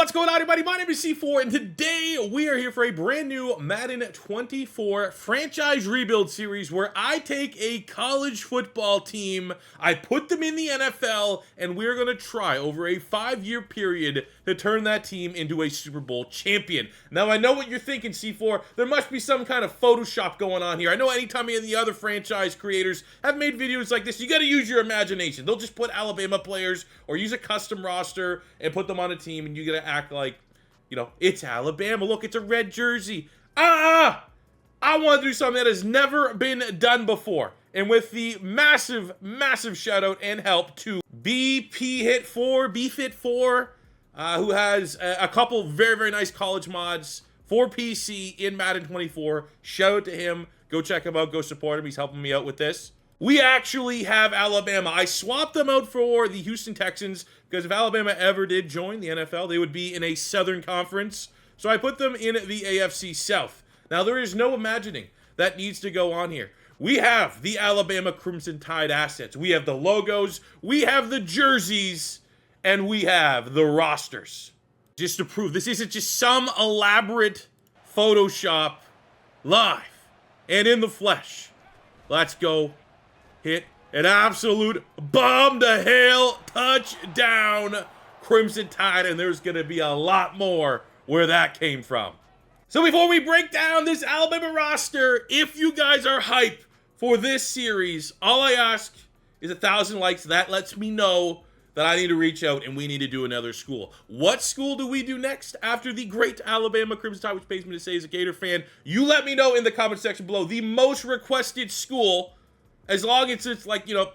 What's going on, everybody? My name is C4, and today we are here for a brand new Madden 24 franchise rebuild series where I take a college football team, I put them in the NFL, and we're going to try over a 5-year period to turn that team into a Super Bowl champion. Now, I know what you're thinking, C4. There must be some kind of Photoshop going on here. I know anytime any of the other franchise creators have made videos like this, you got to use your imagination. They'll just put Alabama players or use a custom roster and put them on a team, and you got to act like, you know, it's Alabama. Look, it's a red jersey. I want to do something that has never been done before. And with the massive, massive shout out and help to BFit4, who has a couple very, very nice college mods for PC in Madden 24. Shout out to him. Go check him out. Go support him. He's helping me out with this. We actually have Alabama. I swapped them out for the Houston Texans because if Alabama ever did join the NFL, they would be in a Southern Conference. So I put them in the AFC South. Now, there is no imagining that needs to go on here. We have the Alabama Crimson Tide assets. We have the logos. We have the jerseys. And we have the rosters. Just to prove this isn't just some elaborate Photoshop, live and in the flesh. Let's go. Hit an absolute bomb to hell touchdown, Crimson Tide, and there's going to be a lot more where that came from. So before we break down this Alabama roster, if you guys are hype for this series, all I ask is 1,000 likes. That lets me know that I need to reach out and we need to do another school. What school do we do next after the great Alabama Crimson Tide, which pays me to say as a Gator fan? You let me know in the comment section below. The most requested school, as long as it's like, you know,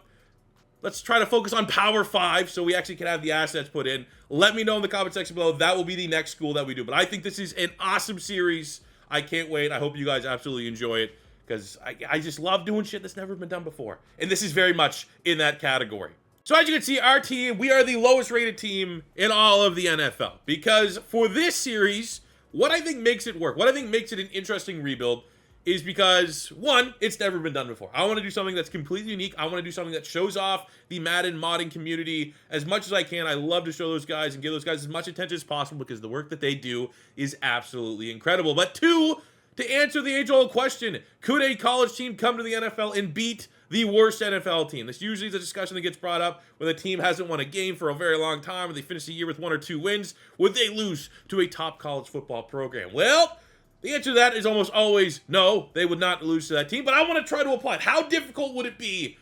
let's try to focus on Power 5 so we actually can have the assets put in. Let me know in the comment section below. That will be the next school that we do. But I think this is an awesome series. I can't wait. I hope you guys absolutely enjoy it because I just love doing shit that's never been done before. And this is very much in that category. So as you can see, our team, we are the lowest rated team in all of the NFL. Because for this series, what I think makes it work, what I think makes it an interesting rebuild is because, one, it's never been done before. I want to do something that's completely unique. I want to do something that shows off the Madden modding community as much as I can. I love to show those guys and give those guys as much attention as possible because the work that they do is absolutely incredible. But two, to answer the age-old question, could a college team come to the NFL and beat the worst NFL team? This usually is a discussion that gets brought up when the team hasn't won a game for a very long time or they finish the year with 1 or 2 wins. Would they lose to a top college football program? Well, the answer to that is almost always no, they would not lose to that team, but I want to try to apply it. How difficult would it be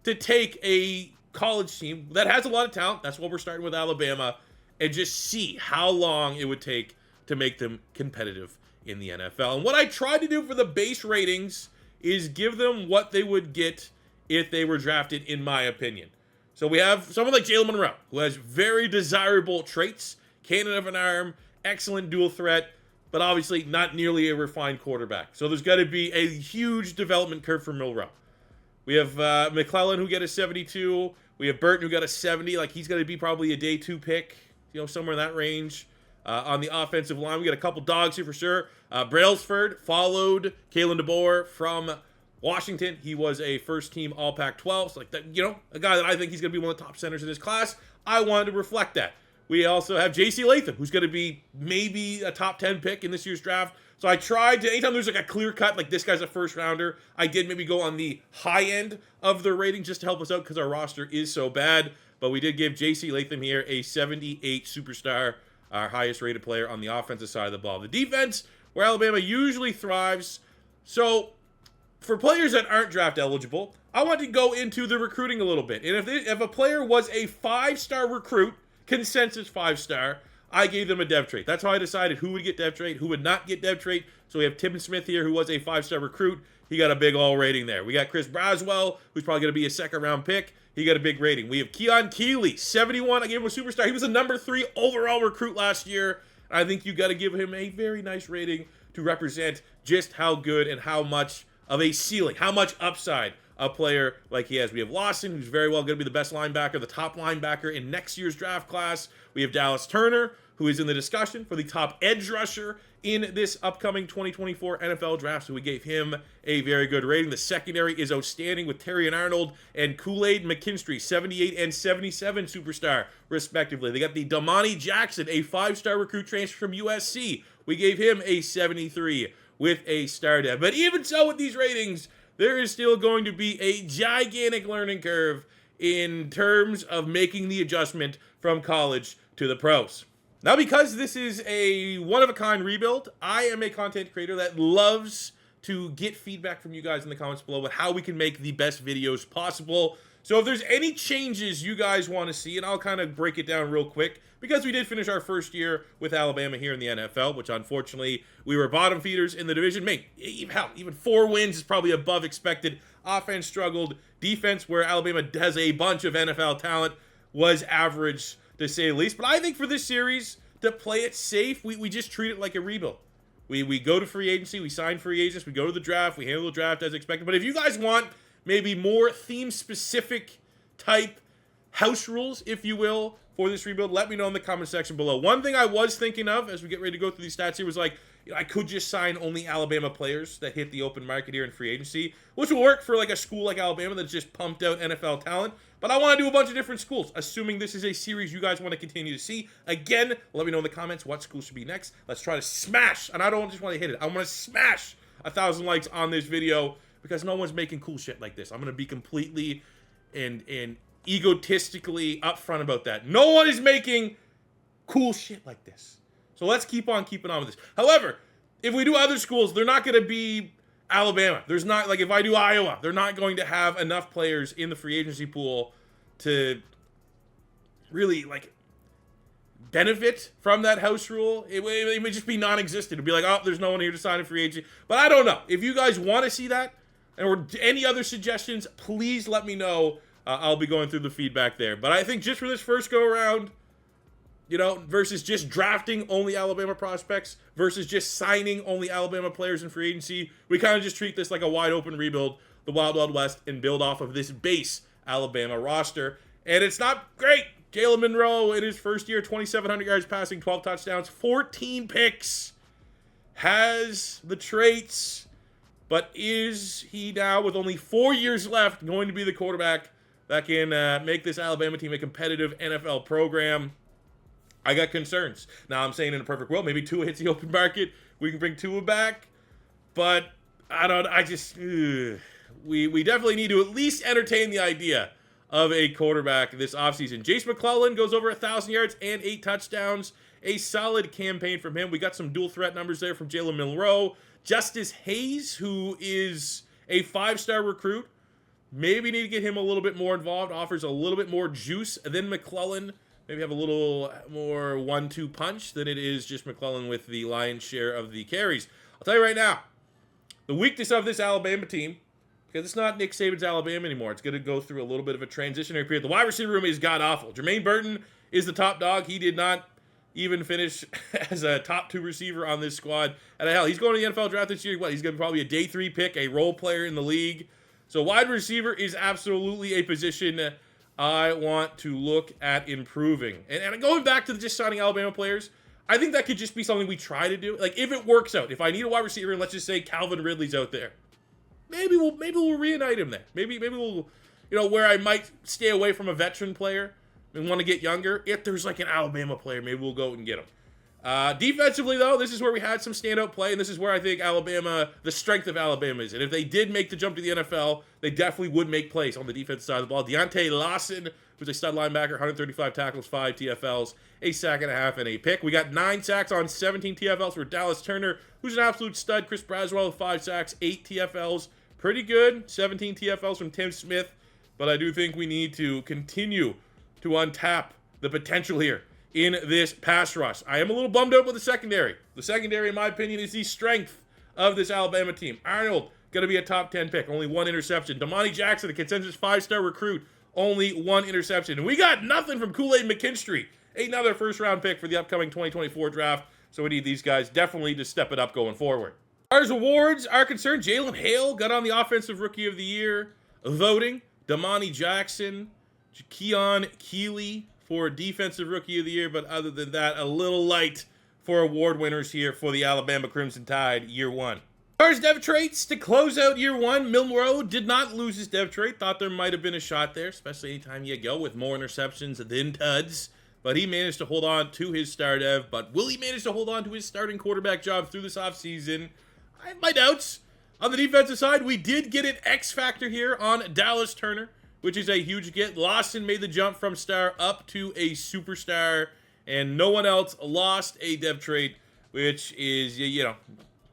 to take a college team that has a lot of talent, that's what we're starting with Alabama, and just see how long it would take to make them competitive in the NFL? And what I tried to do for the base ratings is give them what they would get if they were drafted, in my opinion. So we have someone like Jalen Milroe, who has very desirable traits, cannon of an arm, excellent dual threat, but obviously not nearly a refined quarterback. So there's got to be a huge development curve for Milroe. We have McClellan, who got a 72. We have Burton, who got a 70. Like, he's going to be probably a day 2 pick, you know, somewhere in that range. On the offensive line, we got a couple dogs here for sure. Brailsford followed Kalen DeBoer from Washington. He was a first-team All-Pac-12. So, like, that, you know, a guy that I think he's going to be one of the top centers in his class. I wanted to reflect that. We also have J.C. Latham, who's going to be maybe a top 10 pick in this year's draft. So I tried to, anytime there's like a clear cut, like this guy's a first rounder, I did maybe go on the high end of the rating just to help us out because our roster is so bad. But we did give J.C. Latham here a 78 superstar, our highest rated player on the offensive side of the ball. The defense, where Alabama usually thrives. So for players that aren't draft eligible, I want to go into the recruiting a little bit. And if a player was a 5-star recruit, consensus 5-star, I gave them a dev trait. That's how I decided who would get dev trait, who would not get dev trait. So we have Tim Smith here, who was a 5-star recruit. He got a big all rating there. We got Chris Braswell, who's probably going to be a 2nd-round pick. He got a big rating. We have Keon Keeley, 71. I gave him a superstar. He was a number 3 overall recruit last year. I think you got to give him a very nice rating to represent just how good and how much of a ceiling, how much upside a player like he has. We have Lawson, who's very well going to be the best linebacker, the top linebacker in next year's draft class. We have Dallas Turner, who is in the discussion for the top edge rusher in this upcoming 2024 NFL draft. So we gave him a very good rating. The secondary is outstanding with Terrion Arnold and Kool Aid McKinstry, 78 and 77 superstar, respectively. They got the Damani Jackson, a 5-star recruit transfer from USC. We gave him a 73 with a star depth. But even so, with these ratings, there is still going to be a gigantic learning curve in terms of making the adjustment from college to the pros. Now, because this is a one-of-a-kind rebuild, I am a content creator that loves to get feedback from you guys in the comments below about how we can make the best videos possible. So if there's any changes you guys want to see, and I'll kind of break it down real quick, because we did finish our first year with Alabama here in the NFL, which unfortunately we were bottom feeders in the division. Even 4 wins is probably above expected. Offense struggled. Defense, where Alabama has a bunch of NFL talent, was average to say the least. But I think for this series, to play it safe, we just treat it like a rebuild. We go to free agency, we sign free agents, we go to the draft, we handle the draft as expected. But if you guys want maybe more theme-specific type house rules, if you will, for this rebuild, let me know in the comment section below. One thing I was thinking of as we get ready to go through these stats here was like, I could just sign only Alabama players that hit the open market here in free agency, which will work for like a school like Alabama that's just pumped out NFL talent. But I want to do a bunch of different schools, assuming this is a series you guys want to continue to see. Again, let me know in the comments what school should be next. Let's try to smash, and I don't just want to hit it, I want to smash 1,000 likes on this video, because no one's making cool shit like this. I'm going to be completely and egotistically upfront about that. No one is making cool shit like this. So let's keep on keeping on with this. However, if we do other schools, they're not going to be Alabama. There's not, like if I do Iowa, they're not going to have enough players in the free agency pool to really like benefit from that house rule. It may just be non-existent. It'd be like, oh, there's no one here to sign a free agent. But I don't know. If you guys want to see that, or any other suggestions, please let me know. I'll be going through the feedback there. But I think just for this first go-around, you know, versus just drafting only Alabama prospects, versus just signing only Alabama players in free agency, we kind of just treat this like a wide-open rebuild, the Wild Wild West, and build off of this base Alabama roster. And it's not great. Jalen Milroe, in his first year, 2,700 yards passing, 12 touchdowns, 14 picks, has the traits, but is he now, with only 4 years left, going to be the quarterback that can make this Alabama team a competitive NFL program? I got concerns. Now, I'm saying in a perfect world, maybe Tua hits the open market. We can bring Tua back. But we definitely need to at least entertain the idea of a quarterback this offseason. Jace McClellan goes over 1,000 yards and 8 touchdowns. A solid campaign from him. We got some dual threat numbers there from Jalen Milroe. Justice Hayes, who is a 5-star recruit. Maybe need to get him a little bit more involved. Offers a little bit more juice than McClellan. Maybe have a little more 1-2 punch than it is just McClellan with the lion's share of the carries. I'll tell you right now, the weakness of this Alabama team, because it's not Nick Saban's Alabama anymore. It's going to go through a little bit of a transitionary period. The wide receiver room is god-awful. Jermaine Burton is the top dog. He did not even finish as a top 2 receiver on this squad. And hell, he's going to the NFL draft this year. What, he's going to be probably a day 3 pick, a role player in the league. So wide receiver is absolutely a position I want to look at improving. And going back to just signing Alabama players, I think that could just be something we try to do. Like, if it works out, if I need a wide receiver, and let's just say Calvin Ridley's out there, maybe we'll reunite him there. Maybe we'll, you know, where I might stay away from a veteran player and want to get younger. If there's like an Alabama player, maybe we'll go and get him. Defensively, though, this is where we had some standout play, and this is where I think Alabama, the strength of Alabama is. And if they did make the jump to the NFL, they definitely would make plays on the defensive side of the ball. Deontay Lawson, who's a stud linebacker, 135 tackles, 5 TFLs, a sack and a half, and a pick. We got 9 sacks on 17 TFLs for Dallas Turner, who's an absolute stud. Chris Braswell with 5 sacks, 8 TFLs. Pretty good. 17 TFLs from Tim Smith. But I do think we need to continue to untap the potential here in this pass rush. I am a little bummed out with the secondary. The secondary, in my opinion, is the strength of this Alabama team. Arnold, going to be a top 10 pick, only 1 interception. Damani Jackson, a consensus 5-star recruit, only 1 interception. And we got nothing from Kool Aid McKinstry, another first-round pick for the upcoming 2024 draft. So we need these guys definitely to step it up going forward. As far as awards are concerned, Jalen Hale got on the Offensive Rookie of the Year voting. Damani Jackson, Keon Keeley, for Defensive Rookie of the Year, but other than that, a little light for award winners here for the Alabama Crimson Tide year one. As far as dev traits, to close out year one, Milroe did not lose his dev trait. Thought there might have been a shot there, especially anytime you go with more interceptions than tuds. But he managed to hold on to his star dev. But will he manage to hold on to his starting quarterback job through this offseason? I have my doubts. On the defensive side, we did get an X factor here on Dallas Turner, which is a huge get. Lawson made the jump from star up to a superstar, and no one else lost a dev trait, which is, you know,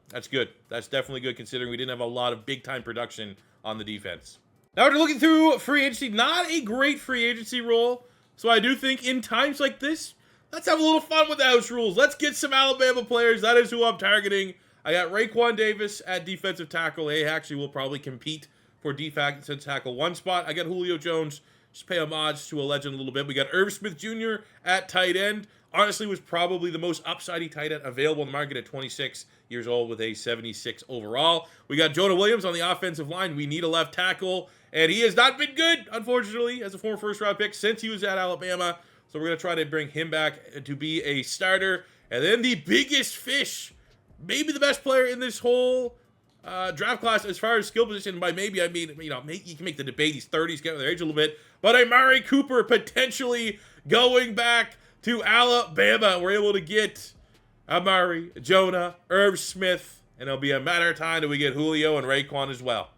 that's good. That's definitely good considering we didn't have a lot of big-time production on the defense. Now we're looking through free agency. Not a great free agency role. So I do think in times like this, let's have a little fun with the house rules. Let's get some Alabama players. That is who I'm targeting. I got Raekwon Davis at defensive tackle. He actually will probably compete for defensive tackle one spot. I got Julio Jones. Just pay homage to a legend a little bit. We got Irv Smith Jr. at tight end. Honestly, was probably the most upsidey tight end available in the market at 26 years old with a 76 overall. We got Jonah Williams on the offensive line. We need a left tackle, and he has not been good, unfortunately, as a former first-round pick since he was at Alabama. So we're going to try to bring him back to be a starter. And then the biggest fish, maybe the best player in this whole draft class as far as skill position. By maybe, I mean, you know, you can make the debate. He's 30, he's getting their age a little bit. But Amari Cooper potentially going back to Alabama. We're able to get Amari, Jonah, Irv Smith, and it'll be a matter of time that we get Julio and Raekwon as well.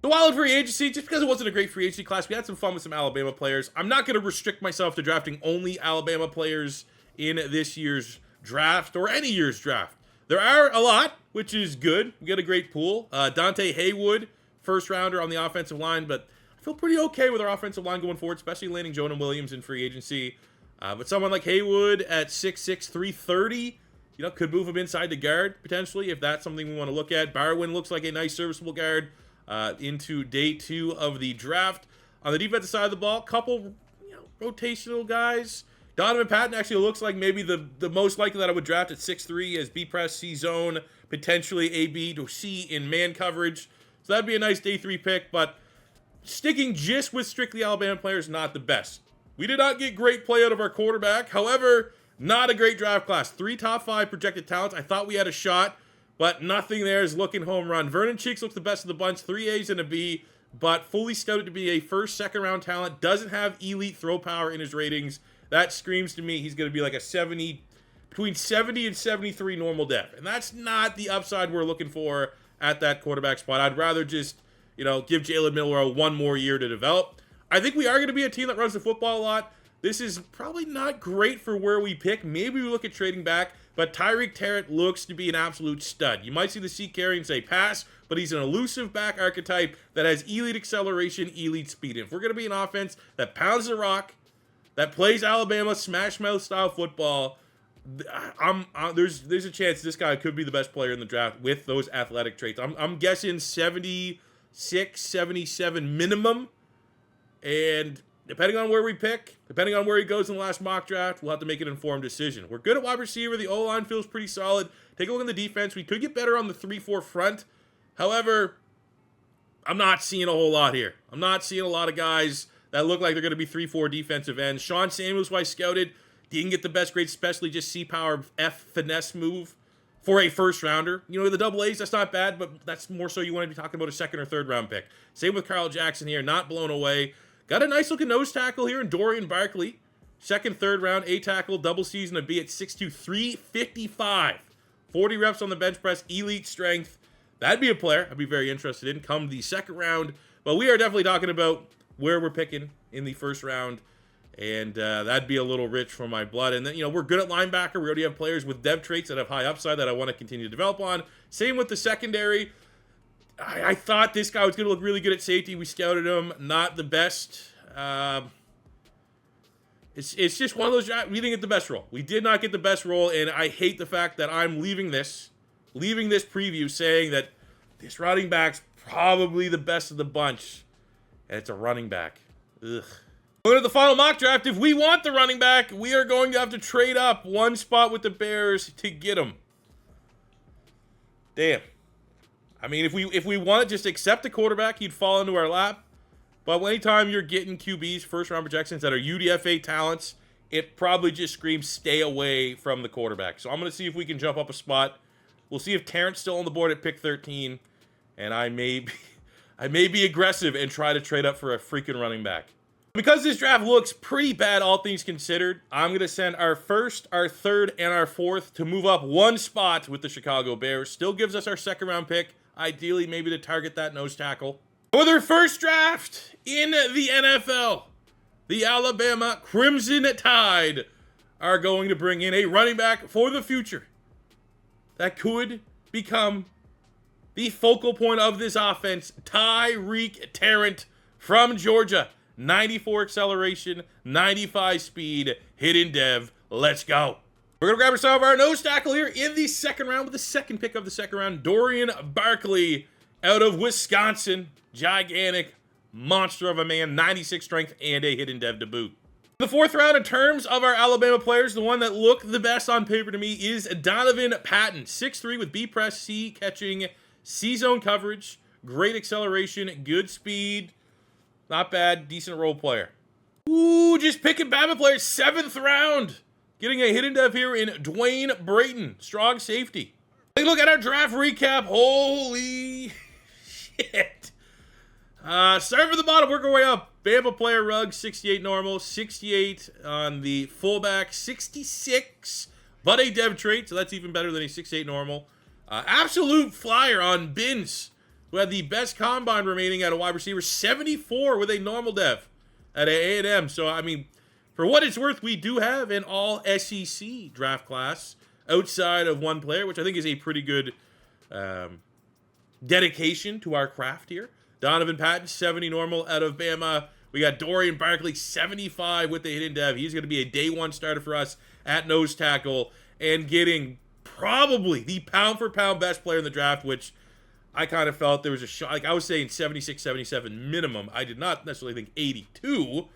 The wild free agency, just because it wasn't a great free agency class, we had some fun with some Alabama players. I'm not going to restrict myself to drafting only Alabama players in this year's draft or any year's draft. There are a lot, which is good. We got a great pool. Dante Haywood, first rounder on the offensive line, but I feel pretty okay with our offensive line going forward, especially landing Jonah Williams in free agency. But someone like Haywood at 6'6", 330, you know, could move him inside the guard potentially if that's something we want to look at. Barwin looks like a nice serviceable guard into day 2 of the draft. On the defensive side of the ball, couple, you know, rotational guys. Donovan Patton actually looks like maybe the most likely that I would draft at 6'3" as B press, C zone, potentially AB to C in man coverage. So that'd be a nice day 3 pick, but sticking just with strictly Alabama players, not the best. We did not get great play out of our quarterback. However, not a great draft class. 3 top 5 projected talents. I thought we had a shot, but nothing there is looking home run. Vernon Cheeks looks the best of the bunch. 3 A's and a B, but fully scouted to be a first, second round talent. Doesn't have elite throw power in his ratings. That screams to me he's going to be like a 70, between 70 and 73 normal depth. And that's not the upside we're looking for at that quarterback spot. I'd rather just, you know, give Jalen Milroe one more year to develop. I think we are going to be a team that runs the football a lot. This is probably not great for where we pick. Maybe we look at trading back, but Tyreek Terrett looks to be an absolute stud. You might see the C carry and say pass, but he's an elusive back archetype that has elite acceleration, elite speed. And if we're going to be an offense that pounds the rock, that plays Alabama smash mouth style football, there's a chance this guy could be the best player in the draft with those athletic traits. I'm guessing 76, 77 minimum. And depending on where we pick, depending on where he goes in the last mock draft, we'll have to make an informed decision. We're good at wide receiver. The O-line feels pretty solid. Take a look at the defense. We could get better on the 3-4 front. However, I'm not seeing a whole lot here. I'm not seeing a lot of guys that look like they're going to be 3-4 defensive ends. Sean Samuels, who I scouted, didn't get the best grades, especially just C-power F finesse move for a first rounder. You know, the double A's, that's not bad, but that's more so you want to be talking about a second or third round pick. Same with Carl Jackson here, not blown away. Got a nice looking nose tackle here in Dorian Barkley. Second, third round, A tackle, double season, a B at 6'2", 355. 40 reps on the bench press, elite strength. That'd be a player I'd be very interested in come the second round. But we are definitely talking about where we're picking in the first round. And that'd be a little rich for my blood. And then, you know, we're good at linebacker. We already have players with dev traits that have high upside that I want to continue to develop on. Same with the secondary. I thought this guy was going to look really good at safety. We scouted him. Not the best. It's just one of those jobs. We didn't get the best role. We did not get the best role, and I hate the fact that I'm leaving this preview saying that this running back's probably the best of the bunch, and it's a running back. Ugh. Going to the final mock draft. If we want the running back, we are going to have to trade up one spot with the Bears to get him. Damn. I mean, if we want to just accept the quarterback, he'd fall into our lap. But anytime you're getting QBs, first-round projections that are UDFA talents it probably just screams stay away from the quarterback. So I'm going to see if we can jump up a spot. We'll see if Terrence still on the board at pick 13, and I may be aggressive and try to trade up for a freaking running back. Because this draft looks pretty bad, all things considered, I'm going to send our first, our third, and our fourth to move up one spot with the Chicago Bears. Still gives us our second round pick, ideally maybe to target that nose tackle. For their first draft in the NFL, the Alabama Crimson Tide are going to bring in a running back for the future that could become the focal point of this offense, Tyreek Tarrant from Georgia. 94 acceleration, 95 speed, hidden dev. Let's go. We're going to grab ourselves our nose tackle here in the second round with the second pick of the second round, Dorian Barkley out of Wisconsin. Gigantic monster of a man, 96 strength and a hidden dev to boot. The fourth round, in terms of our Alabama players, the one that looked the best on paper to me is Donovan Patton. 6'3" with B press C, catching C-zone coverage, great acceleration, good speed. Not bad, decent role player. Ooh, just picking Bama players, 7th round. Getting a hidden dev here in Dwayne Brayton, strong safety. Take a look at our draft recap. Holy shit. Starting from the bottom, work our way up. Bama player rug, 68 normal, 68 on the fullback, 66, but a dev trait, so that's even better than a 68 normal. Absolute flyer on Bins, who had the best combine remaining at a wide receiver, 74 with a normal dev at A&M. So, I mean, for what it's worth, we do have an all SEC draft class outside of one player, which I think is a pretty good dedication to our craft here. Donovan Patton, 70 normal out of Bama. We got Dorian Barkley, 75 with the hidden dev. He's going to be a day one starter for us at nose tackle and getting probably the pound-for-pound best player in the draft, which I kind of felt there was a shot. Like I was saying 76, 77 minimum. I did not necessarily think 82.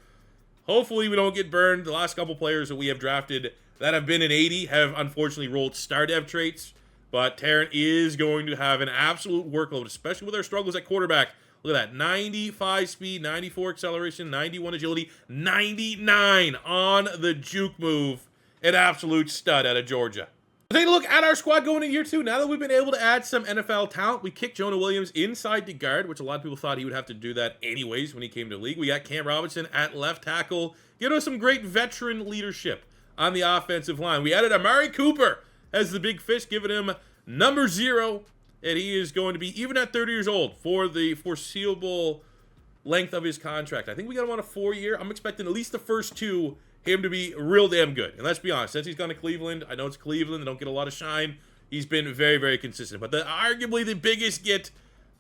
Hopefully we don't get burned. The last couple players that we have drafted that have been in 80 have unfortunately rolled star dev traits. But Tarrant is going to have an absolute workload, especially with our struggles at quarterback. Look at that, 95 speed, 94 acceleration, 91 agility, 99 on the juke move. An absolute stud out of Georgia. Take a look at our squad going into year two. Now that we've been able to add some NFL talent, we kicked Jonah Williams inside the guard, which a lot of people thought he would have to do that anyways when he came to the league. We got Cam Robinson at left tackle, giving us some great veteran leadership on the offensive line. We added Amari Cooper as the big fish, giving him number 0, and he is going to be, even at 30 years old, for the foreseeable length of his contract. I think we got him on a 4-year. I'm expecting at least the first 2 him to be real damn good. And let's be honest, since he's gone to Cleveland, I know it's Cleveland, they don't get a lot of shine. He's been very, very consistent. But arguably the biggest get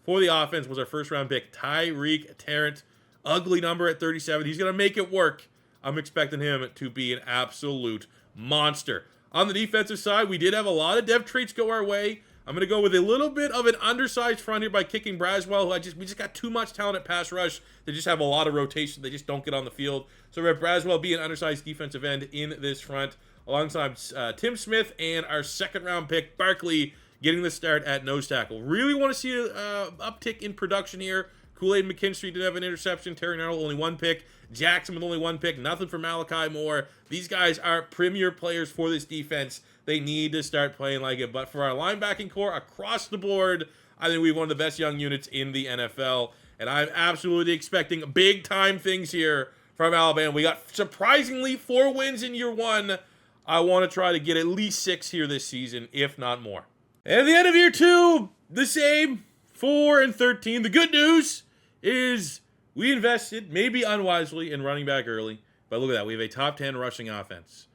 for the offense was our first round pick, Tyreek Tarrant. Ugly number at 37. He's going to make it work. I'm expecting him to be an absolute monster. On the defensive side, we did have a lot of dev traits go our way. I'm going to go with a little bit of an undersized front here by kicking Braswell, who we just got too much talent at pass rush. They just have a lot of rotation. They just don't get on the field. So we have Braswell be an undersized defensive end in this front, alongside Tim Smith and our second round pick, Barkley, getting the start at nose tackle. Really want to see an uptick in production here. Kool Aid McKinstry did have an interception. Terrion Arnold only 1 pick. Jackson with only 1 pick. Nothing for Malachi Moore. These guys are premier players for this defense. They need to start playing like it. But for our linebacking core across the board, I think we have one of the best young units in the NFL. And I'm absolutely expecting big-time things here from Alabama. We got, surprisingly, 4 wins in year 1. I want to try to get at least 6 here this season, if not more. And at the end of year 2, the same, 4 and 13. The good news is we invested, maybe unwisely, in running back early. But look at that. We have a top 10 rushing offense.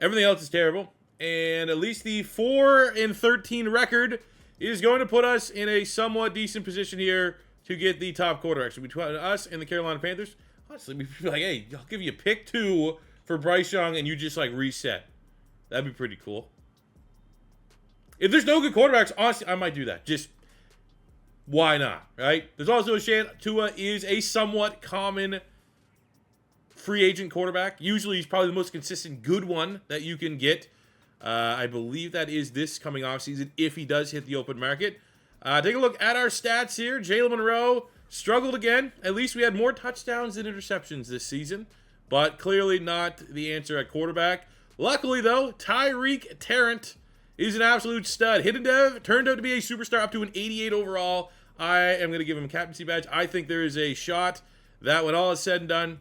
Everything else is terrible. And at least the 4 and 13 record is going to put us in a somewhat decent position here to get the top quarterback. So between us and the Carolina Panthers, honestly, we'd be like, hey, I'll give you pick 2 for Bryce Young, and you just, like, reset. That'd be pretty cool. If there's no good quarterbacks, honestly, I might do that. Just, why not, right? There's also a chance Tua is a somewhat common free agent quarterback. Usually he's probably the most consistent good one that you can get. I believe that is this coming off season if he does hit the open market. Take a look at our stats here. Jalen Milroe struggled again. At least we had more touchdowns than interceptions this season. but clearly not the answer at quarterback. Luckily, though, Tyreek Tarrant is an absolute stud. Hidden Dev turned out to be a superstar, up to an 88 overall. I am going to give him a captaincy badge. I think there is a shot that when all is said and done,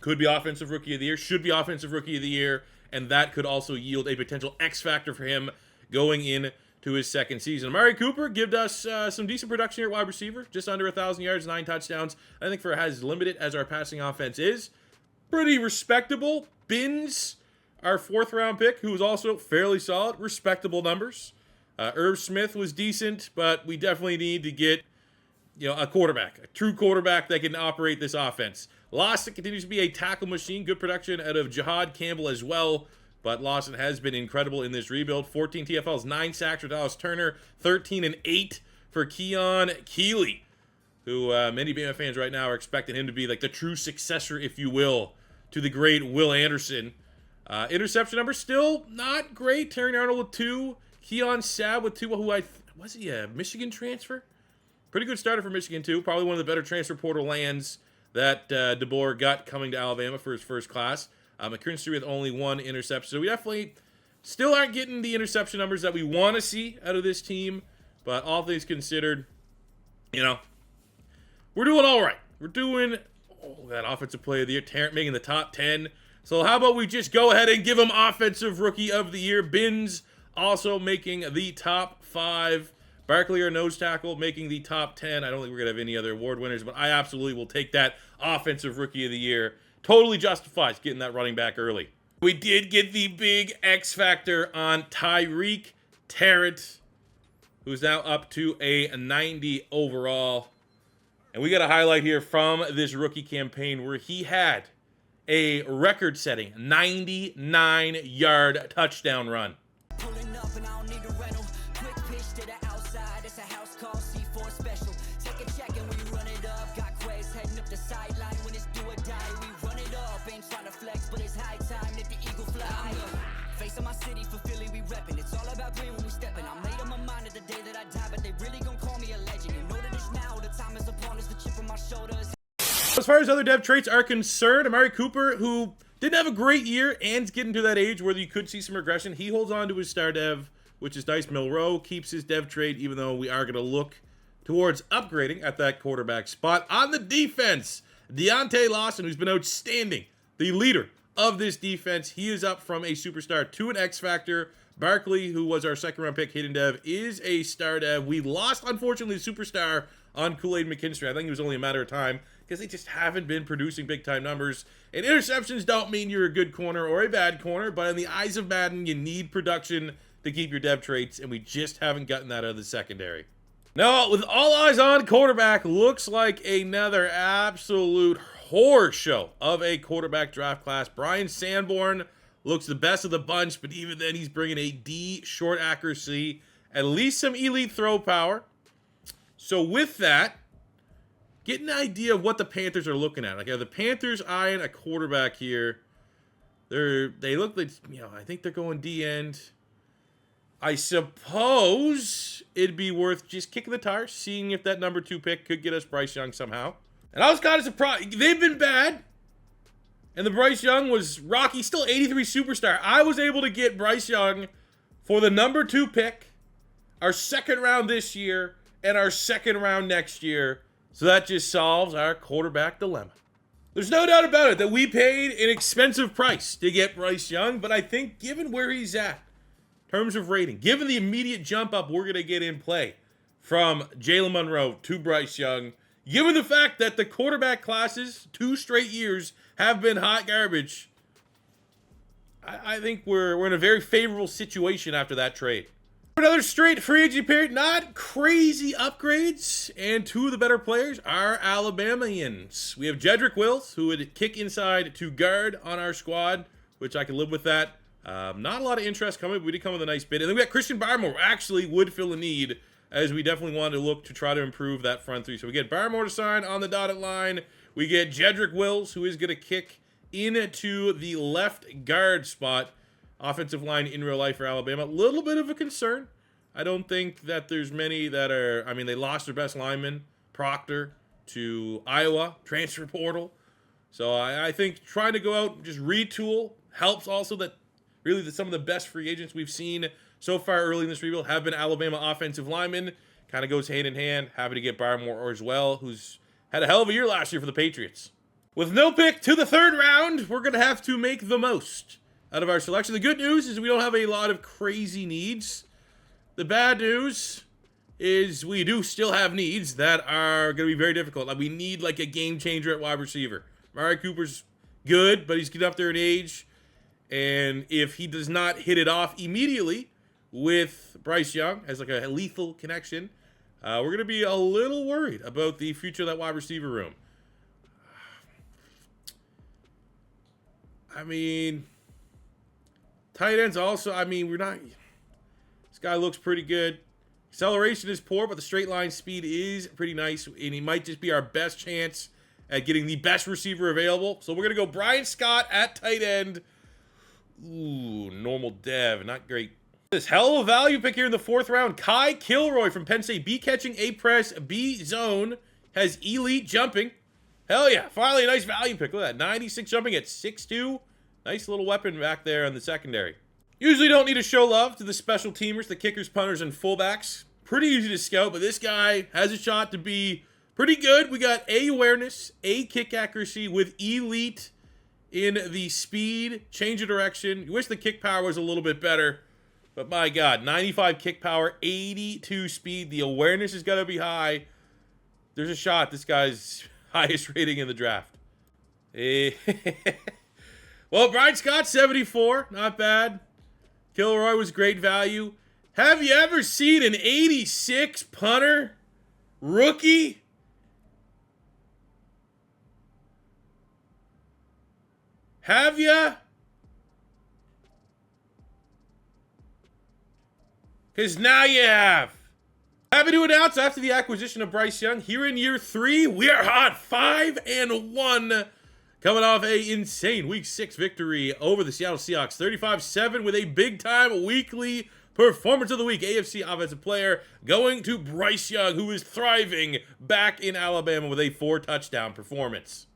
could be Offensive Rookie of the Year, should be Offensive Rookie of the Year, and that could also yield a potential X factor for him going in to his second season. Amari Cooper gave us some decent production here at wide receiver, just under 1,000 yards, 9 touchdowns. I think for as limited as our passing offense is, pretty respectable. Binns, our 4th round pick, who was also fairly solid, respectable numbers. Irv Smith was decent, but we definitely need to get a quarterback, a true quarterback that can operate this offense. Lawson continues to be a tackle machine. Good production out of Jahad Campbell as well. But Lawson has been incredible in this rebuild. 14 TFLs, 9 sacks for Dallas Turner, 13 and 8 for Keon Keeley, who many Bama fans right now are expecting him to be like the true successor, if you will, to the great Will Anderson. Interception numbers still not great. Terrion Arnold with 2. Keon Sabb with 2. Who was he a Michigan transfer? Pretty good starter for Michigan, too. Probably one of the better transfer portal lands that DeBoer got coming to Alabama for his first class. McKinstry with only 1 interception. So we definitely still aren't getting the interception numbers that we want to see out of this team. But all things considered, we're doing all right. We're doing that Offensive Player of the Year. Tarrant making the top 10. So how about we just go ahead and give him Offensive Rookie of the Year. Binns also making the top 5. Barkley, our nose tackle, making the top 10. I don't think we're going to have any other award winners, but I absolutely will take that Offensive Rookie of the Year. Totally justifies getting that running back early. We did get the big X factor on Tyreek Tarrant, who's now up to a 90 overall. And we got a highlight here from this rookie campaign where he had a record-setting 99-yard touchdown run. Pulling up and I don't need a rental. Quick pitch to the outside. It's a house call C4 special. Take a check and we run it up. Got Quez heading up the sideline when it's do or die. We run it up. Ain't trying to flex, but it's high time that the eagle fly. Facing my city for Philly, we reppin'. It's all about green when we steppin'. I made up my mind at the day that I die, but they really gon' call me a legend. You know that it's now. The time is upon us. The chip on my shoulders. As far as other dev traits are concerned, Amari Cooper, who didn't have a great year and's getting to that age where you could see some regression, he holds on to his star dev, which is nice. Milroe keeps his dev trait, even though we are going to look towards upgrading at that quarterback spot. On the defense, Deontay Lawson, who's been outstanding, the leader of this defense. He is up from a superstar to an X factor. Barkley, who was our 2nd round pick, hidden dev, is a star dev. We lost, unfortunately, the superstar on Kool Aid McKinstry. I think it was only a matter of time because they just haven't been producing big-time numbers. And interceptions don't mean you're a good corner or a bad corner, but in the eyes of Madden, you need production to keep your dev traits, and we just haven't gotten that out of the secondary. Now, with all eyes on quarterback, looks like another absolute horror show of a quarterback draft class. Brian Sanborn looks the best of the bunch, but even then, he's bringing a D short accuracy, at least some elite throw power. So with that, get an idea of what the Panthers are looking at. Like, are the Panthers eyeing a quarterback here? They look like, I think they're going D-end. I suppose it'd be worth just kicking the tires, seeing if that number 2 pick could get us Bryce Young somehow. And I was kind of surprised. They've been bad. And the Bryce Young was rocky, still 83 superstar. I was able to get Bryce Young for the number 2 pick, our 2nd round this year, and our 2nd round next year. So that just solves our quarterback dilemma. There's no doubt about it that we paid an expensive price to get Bryce Young, but I think given where he's at in terms of rating, given the immediate jump up we're going to get in play from Jalen Milroe to Bryce Young, given the fact that the quarterback classes 2 straight years have been hot garbage, I think we're in a very favorable situation after that trade. Another straight free agent period, not crazy upgrades, and 2 of the better players are Alabamians. We have Jedrick Wills, who would kick inside to guard on our squad, which I can live with that. Not a lot of interest coming, but we did come with a nice bid. And then we got Christian Barmore, who actually would fill a need, as we definitely wanted to look to try to improve that front 3. So we get Barmore to sign on the dotted line. We get Jedrick Wills, who is going to kick into the left guard spot. Offensive line in real life for Alabama. A little bit of a concern. I don't think that there's many that are... I mean, they lost their best lineman, Proctor, to Iowa, transfer portal. So I think trying to go out and just retool helps. Also, that really some of the best free agents we've seen so far early in this rebuild have been Alabama offensive linemen. Kind of goes hand in hand. Happy to get Barmore as well, who's had a hell of a year last year for the Patriots. With no pick to the 3rd round, we're going to have to make the most out of our selection. The good news is we don't have a lot of crazy needs. The bad news is we do still have needs that are going to be very difficult. Like, we need like a game changer at wide receiver. Amari Cooper's good, but he's getting up there in age. And if he does not hit it off immediately with Bryce Young as like a lethal connection, we're going to be a little worried about the future of that wide receiver room. I mean, tight ends also, we're not... This guy looks pretty good. Acceleration is poor, but the straight line speed is pretty nice, and he might just be our best chance at getting the best receiver available. So we're going to go Brian Scott at tight end. Ooh, normal dev, not great. This hell of a value pick here in the 4th round. Kai Kilroy from Penn State. B catching, A press, B zone. Has elite jumping. Hell yeah, finally a nice value pick. Look at that, 96 jumping at 6'2". Nice little weapon back there in the secondary. Usually don't need to show love to the special teamers, the kickers, punters, and fullbacks. Pretty easy to scout, but this guy has a shot to be pretty good. We got A awareness, A kick accuracy with elite in the speed, change of direction. You wish the kick power was a little bit better, but my God, 95 kick power, 82 speed. The awareness is going to be high. There's a shot this guy's highest rating in the draft. Well, Brian Scott, 74, not bad. Kilroy was great value. Have you ever seen an 86 punter rookie? Have ya? Because now you have. Happy to announce after the acquisition of Bryce Young, here in year 3, we are hot 5-1. Coming off a insane Week 6 victory over the Seattle Seahawks, 35-7 with a big-time weekly performance of the week. AFC Offensive Player going to Bryce Young, who is thriving back in Alabama with a 4-touchdown performance.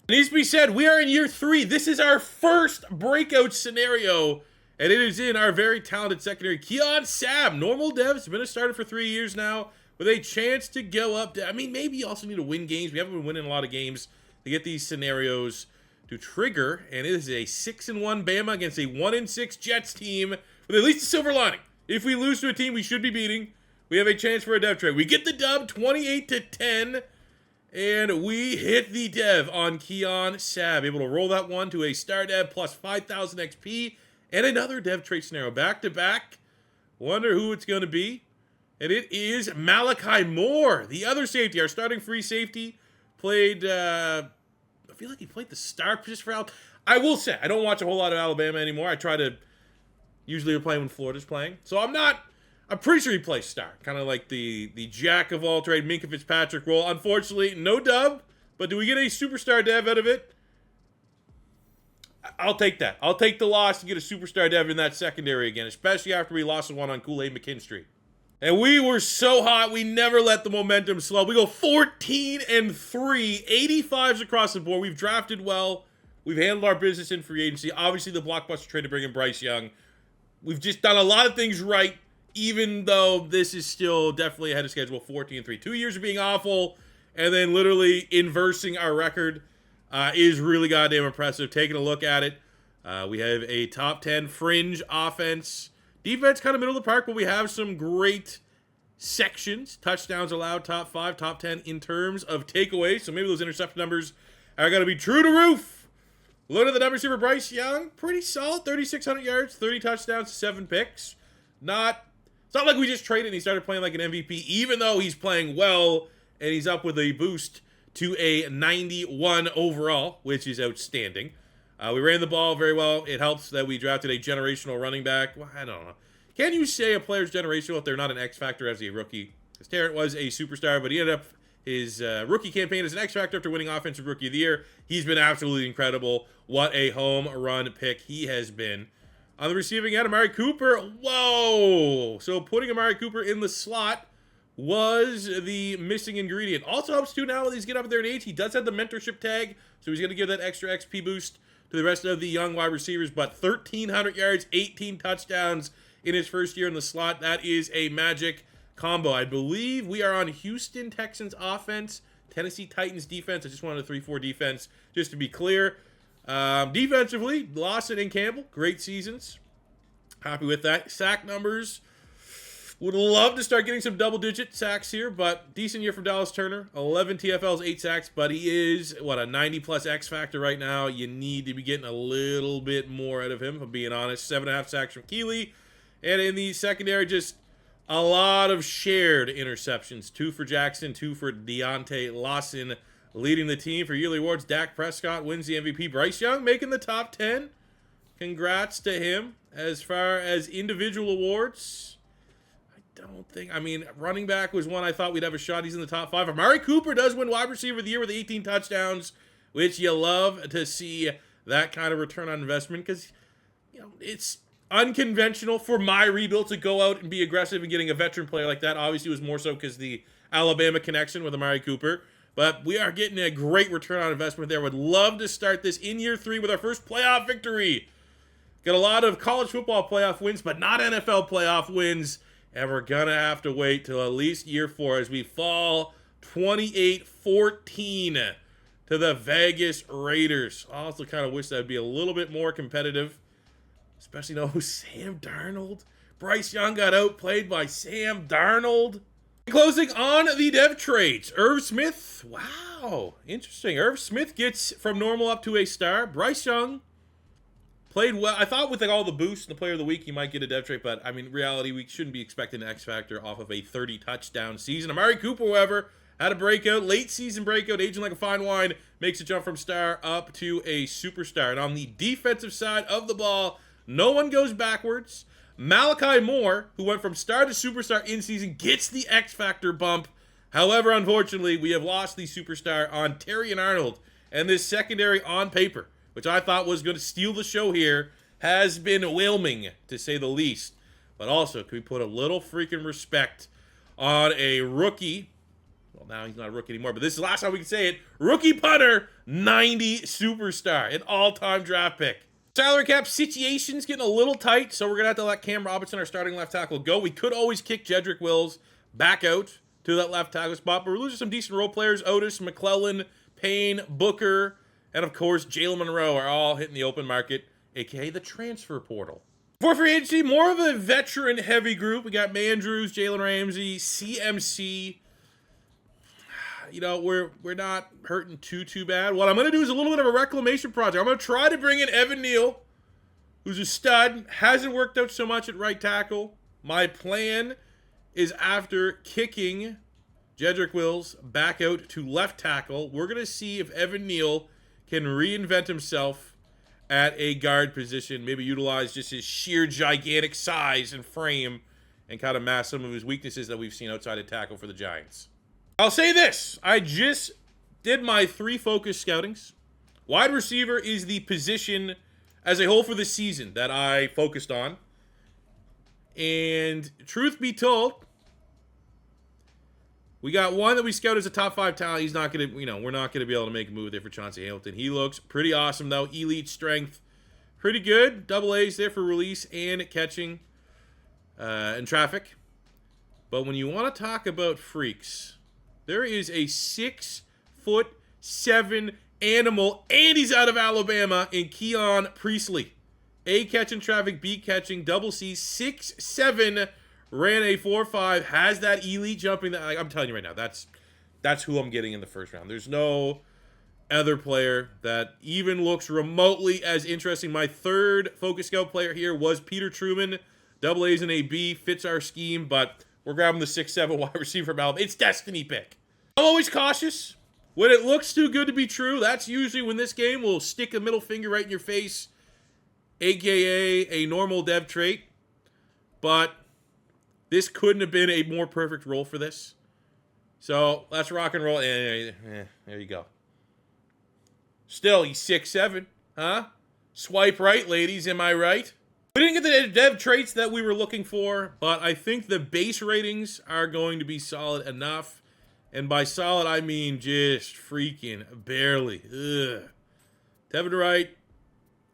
It needs to be said, we are in year 3. This is our first breakout scenario, and it is in our very talented secondary. Keon Sam, normal devs, been a starter for 3 years now, with a chance to go up. Maybe you also need to win games. We haven't been winning a lot of games to get these scenarios to trigger, and it is a 6-1 Bama against a 1-6 Jets team with at least a silver lining. If we lose to a team we should be beating, we have a chance for a dev trade. We get the dub 28-10, and we hit the dev on Keon Sab, able to roll that one to a star dev plus 5,000 XP, and another dev trade scenario back-to-back. Wonder who it's going to be, and it is Malachi Moore, the other safety, our starting free safety. Played, I feel like he played the star position for Alabama. I will say, I don't watch a whole lot of Alabama anymore. I try to, usually play when Florida's playing. So I'm pretty sure he plays star. Kind of like the jack of all trade, Minkah Fitzpatrick role. Unfortunately, no dub, but do we get a superstar dev out of it? I'll take that. I'll take the loss to get a superstar dev in that secondary again, especially after we lost the one on Kool Aid McKinstry. And we were so hot, we never let the momentum slow. We go 14-3, 85s across the board. We've drafted well. We've handled our business in free agency. Obviously, the blockbuster trade to bring in Bryce Young. We've just done a lot of things right, even though this is still definitely ahead of schedule, 14-3. 2 years of being awful, and then literally inversing our record is really goddamn impressive. Taking a look at it, we have a top 10 fringe offense. Defense kind of middle of the park, but we have some great sections. Touchdowns allowed, top 5, top 10 in terms of takeaways. So maybe those interception numbers are going to be true to roof. Look at the numbers here for Bryce Young. Pretty solid, 3,600 yards, 30 touchdowns, 7 picks. It's not like we just traded and he started playing like an MVP, even though he's playing well and he's up with a boost to a 91 overall, which is outstanding. We ran the ball very well. It helps that we drafted a generational running back. Well, I don't know. Can you say a player's generational if they're not an X factor as a rookie? Because Terrion was a superstar, but he ended up his rookie campaign as an X factor after winning Offensive Rookie of the Year. He's been absolutely incredible. What a home run pick he has been. On the receiving end, Amari Cooper. Whoa! So putting Amari Cooper in the slot was the missing ingredient. Also helps too now when he's getting up there in age. He does have the mentorship tag, so he's going to give that extra XP boost to the rest of the young wide receivers. But 1,300 yards, 18 touchdowns in his first year in the slot. That is a magic combo. I believe we are on Houston Texans offense, Tennessee Titans defense. I just wanted a 3-4 defense, just to be clear. Defensively, Lawson and Campbell, great seasons. Happy with that. Sack numbers. Would love to start getting some double-digit sacks here, but decent year from Dallas Turner. 11 TFLs, 8 sacks, but he is, what, a 90-plus X factor right now. You need to be getting a little bit more out of him, if I'm being honest. 7.5 sacks from Keeley. And in the secondary, just a lot of shared interceptions. 2 for Jackson, 2 for Deontay Lawson. Leading the team for yearly awards, Dak Prescott wins the MVP. Bryce Young making the top 10. Congrats to him. As far as individual awards, I mean, running back was one I thought we'd have a shot. He's in the top 5. Amari Cooper does win wide receiver of the year with 18 touchdowns, which you love to see that kind of return on investment because, you know, it's unconventional for my rebuild to go out and be aggressive and getting a veteran player like that. Obviously, it was more so because the Alabama connection with Amari Cooper. But we are getting a great return on investment there. Would love to start this in year 3 with our first playoff victory. Got a lot of college football playoff wins, but not NFL playoff wins. And we're going to have to wait till at least year 4 as we fall 28-14 to the Vegas Raiders. I also kind of wish that would be a little bit more competitive. Especially, Sam Darnold. Bryce Young got outplayed by Sam Darnold. Closing on the dev trades. Irv Smith. Wow. Interesting. Irv Smith gets from normal up to a star. Bryce Young played well. I thought with all the boosts in the player of the week, you might get a dev trade, but I mean, reality, we shouldn't be expecting an X factor off of a 30 touchdown season. Amari Cooper, however, had a breakout, late season breakout, aging like a fine wine, makes a jump from star up to a superstar. And on the defensive side of the ball, no one goes backwards. Malachi Moore, who went from star to superstar in season, gets the X factor bump. However, unfortunately, we have lost the superstar on Terrion Arnold, and this secondary on paper, which I thought was going to steal the show here, has been whelming, to say the least. But also, can we put a little freaking respect on a rookie? Well, now he's not a rookie anymore, but this is the last time we can say it. Rookie punter, 90 superstar, an all-time draft pick. Salary cap situation's getting a little tight, so we're going to have to let Cam Robinson, our starting left tackle, go. We could always kick Jedrick Wills back out to that left tackle spot, but we're losing some decent role players. Otis, McClellan, Payne, Booker, and of course, Jalen Milroe are all hitting the open market, aka the transfer portal. For free agency, more of a veteran-heavy group. We got Mandrews, Jalen Ramsey, CMC. You know, we're not hurting too bad. What I'm going to do is a little bit of a reclamation project. I'm going to try to bring in Evan Neal, who's a stud. Hasn't worked out so much at right tackle. My plan is after kicking Jedrick Wills back out to left tackle, we're going to see if Evan Neal can reinvent himself at a guard position, maybe utilize just his sheer gigantic size and frame and kind of mask some of his weaknesses that we've seen outside of tackle for the Giants. I'll say this. I just did my 3 focus scoutings. Wide receiver is the position as a whole for the season that I focused on. And truth be told, we got one that we scout as a top 5 talent. He's not going to, we're not going to be able to make a move there for Chauncey Hamilton. He looks pretty awesome, though. Elite strength. Pretty good. Double A's there for release and catching and traffic. But when you want to talk about freaks, there is a 6'7" animal, and he's out of Alabama in Keon Priestley. A catching traffic, B catching, double C, 6'7", ran a 4.5, has that elite jumping. That I'm telling you right now, that's who I'm getting in the first round. There's no other player that even looks remotely as interesting. My 3rd focus scout player here was Peter Truman. Double A's and a B, fits our scheme, but we're grabbing the 6'7" wide receiver from Alabama. It's destiny pick. I'm always cautious. When it looks too good to be true, that's usually when this game will stick a middle finger right in your face, aka a normal dev trait. But this couldn't have been a more perfect role for this. So let's rock and roll. There you go. Still, he's 6'7", huh? Swipe right, ladies. Am I right? We didn't get get the dev traits that we were looking for, but I think the base ratings are going to be solid enough. And by solid, I mean just freaking barely. Ugh. Tevin Wright,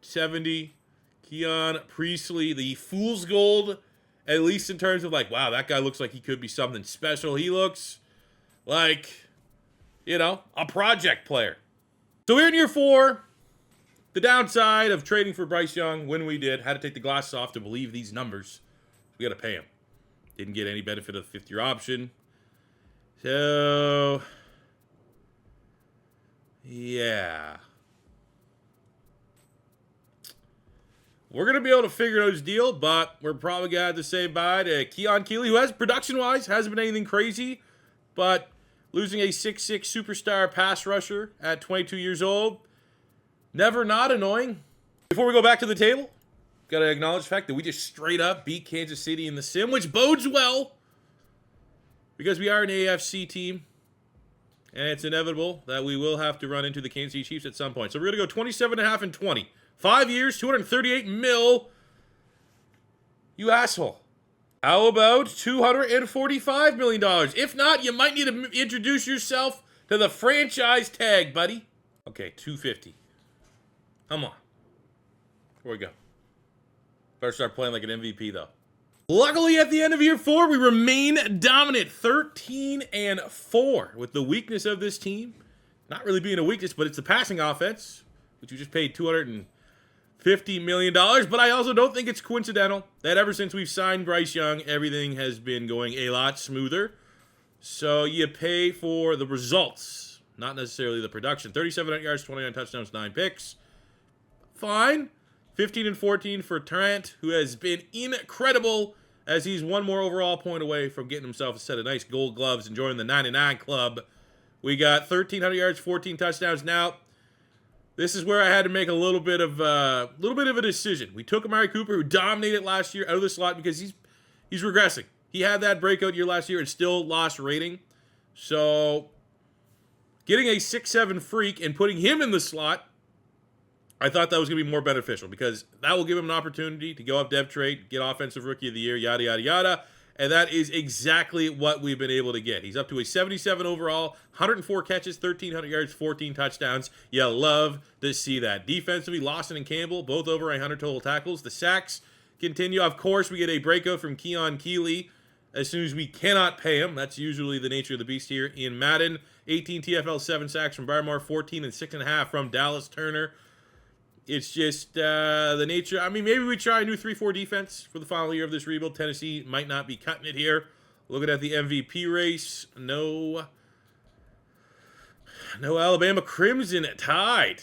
70. Keon Priestley, the Fool's Gold, at least in terms of like, wow, that guy looks like he could be something special. He looks like, you know, a project player. So we're in year 4. The downside of trading for Bryce Young when we did, had to take the glasses off to believe these numbers. We got to pay him. Didn't get any benefit of the 5th-year option. So, yeah. We're going to be able to figure out his deal, but we're probably going to have to say bye to Keon Keeley, who has, production-wise, hasn't been anything crazy, but losing a 6'6" superstar pass rusher at 22 years old, never not annoying. Before we go back to the table, got to acknowledge the fact that we just straight up beat Kansas City in the sim, which bodes well because we are an AFC team, and it's inevitable that we will have to run into the Kansas City Chiefs at some point. So we're going to go 27.5 and 20. 5 years, $238 million. You asshole. How about $245 million? If not, you might need to introduce yourself to the franchise tag, buddy. Okay, $250. Come on. Here we go. Better start playing like an MVP, though. Luckily, at the end of year 4, we remain dominant, 13-4. With the weakness of this team, not really being a weakness, but it's the passing offense, which we just paid $250 million. But I also don't think it's coincidental that ever since we've signed Bryce Young, everything has been going a lot smoother. So you pay for the results, not necessarily the production. 3,700 yards, 29 touchdowns, 9 picks. Fine. 15-14 for Trent, who has been incredible as he's one more overall point away from getting himself a set of nice gold gloves and joining the 99 club. We got 1,300 yards, 14 touchdowns. Now, this is where I had to make a little bit of a decision. We took Amari Cooper, who dominated last year, out of the slot because he's regressing. He had that breakout year last year and still lost rating. So, getting a 6'7" freak and putting him in the slot, I thought that was going to be more beneficial because that will give him an opportunity to go up dev trait, get offensive rookie of the year, yada, yada, yada. And that is exactly what we've been able to get. He's up to a 77 overall, 104 catches, 1,300 yards, 14 touchdowns. You love to see that. Defensively, Lawson and Campbell, both over 100 total tackles. The sacks continue. Of course, we get a breakout from Keon Keeley as soon as we cannot pay him. That's usually the nature of the beast here in Madden. 18 TFL, 7 sacks from Barmore, 14 and 6.5 from Dallas Turner. It's just the nature. I mean, maybe we try a new 3-4 defense for the final year of this rebuild. Tennessee might not be cutting it here. Looking at the MVP race, no Alabama Crimson tied.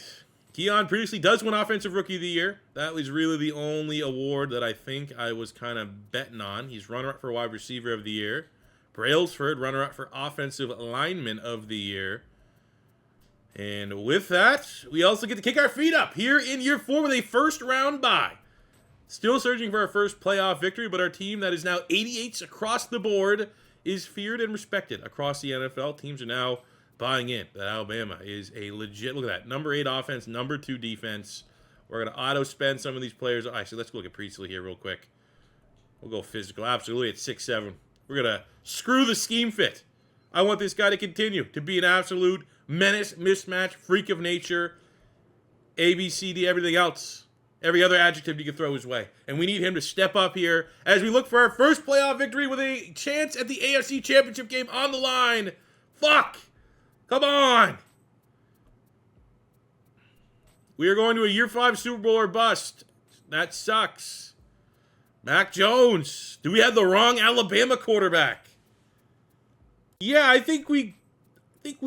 Keon previously does win Offensive Rookie of the Year. That was really the only award that I think I was kind of betting on. He's runner-up for Wide Receiver of the Year. Brailsford, runner-up for Offensive Lineman of the Year. And with that, we also get to kick our feet up here in year 4 with a first-round bye. Still searching for our first playoff victory, but our team that is now 88s across the board is feared and respected across the NFL. Teams are now buying in that Alabama is a legit, look at that, number 8 offense, number 2 defense. We're going to auto-spend some of these players. Actually, let's go look at Priestley here real quick. We'll go physical, absolutely, at 6'7". We're going to screw the scheme fit. I want this guy to continue to be an absolute menace, mismatch, freak of nature, A, B, C, D, everything else. Every other adjective you can throw his way. And we need him to step up here as we look for our first playoff victory with a chance at the AFC Championship game on the line. Fuck! Come on! We are going to a year 5 Super Bowl or bust. That sucks. Mac Jones. Do we have the wrong Alabama quarterback? Yeah, I think we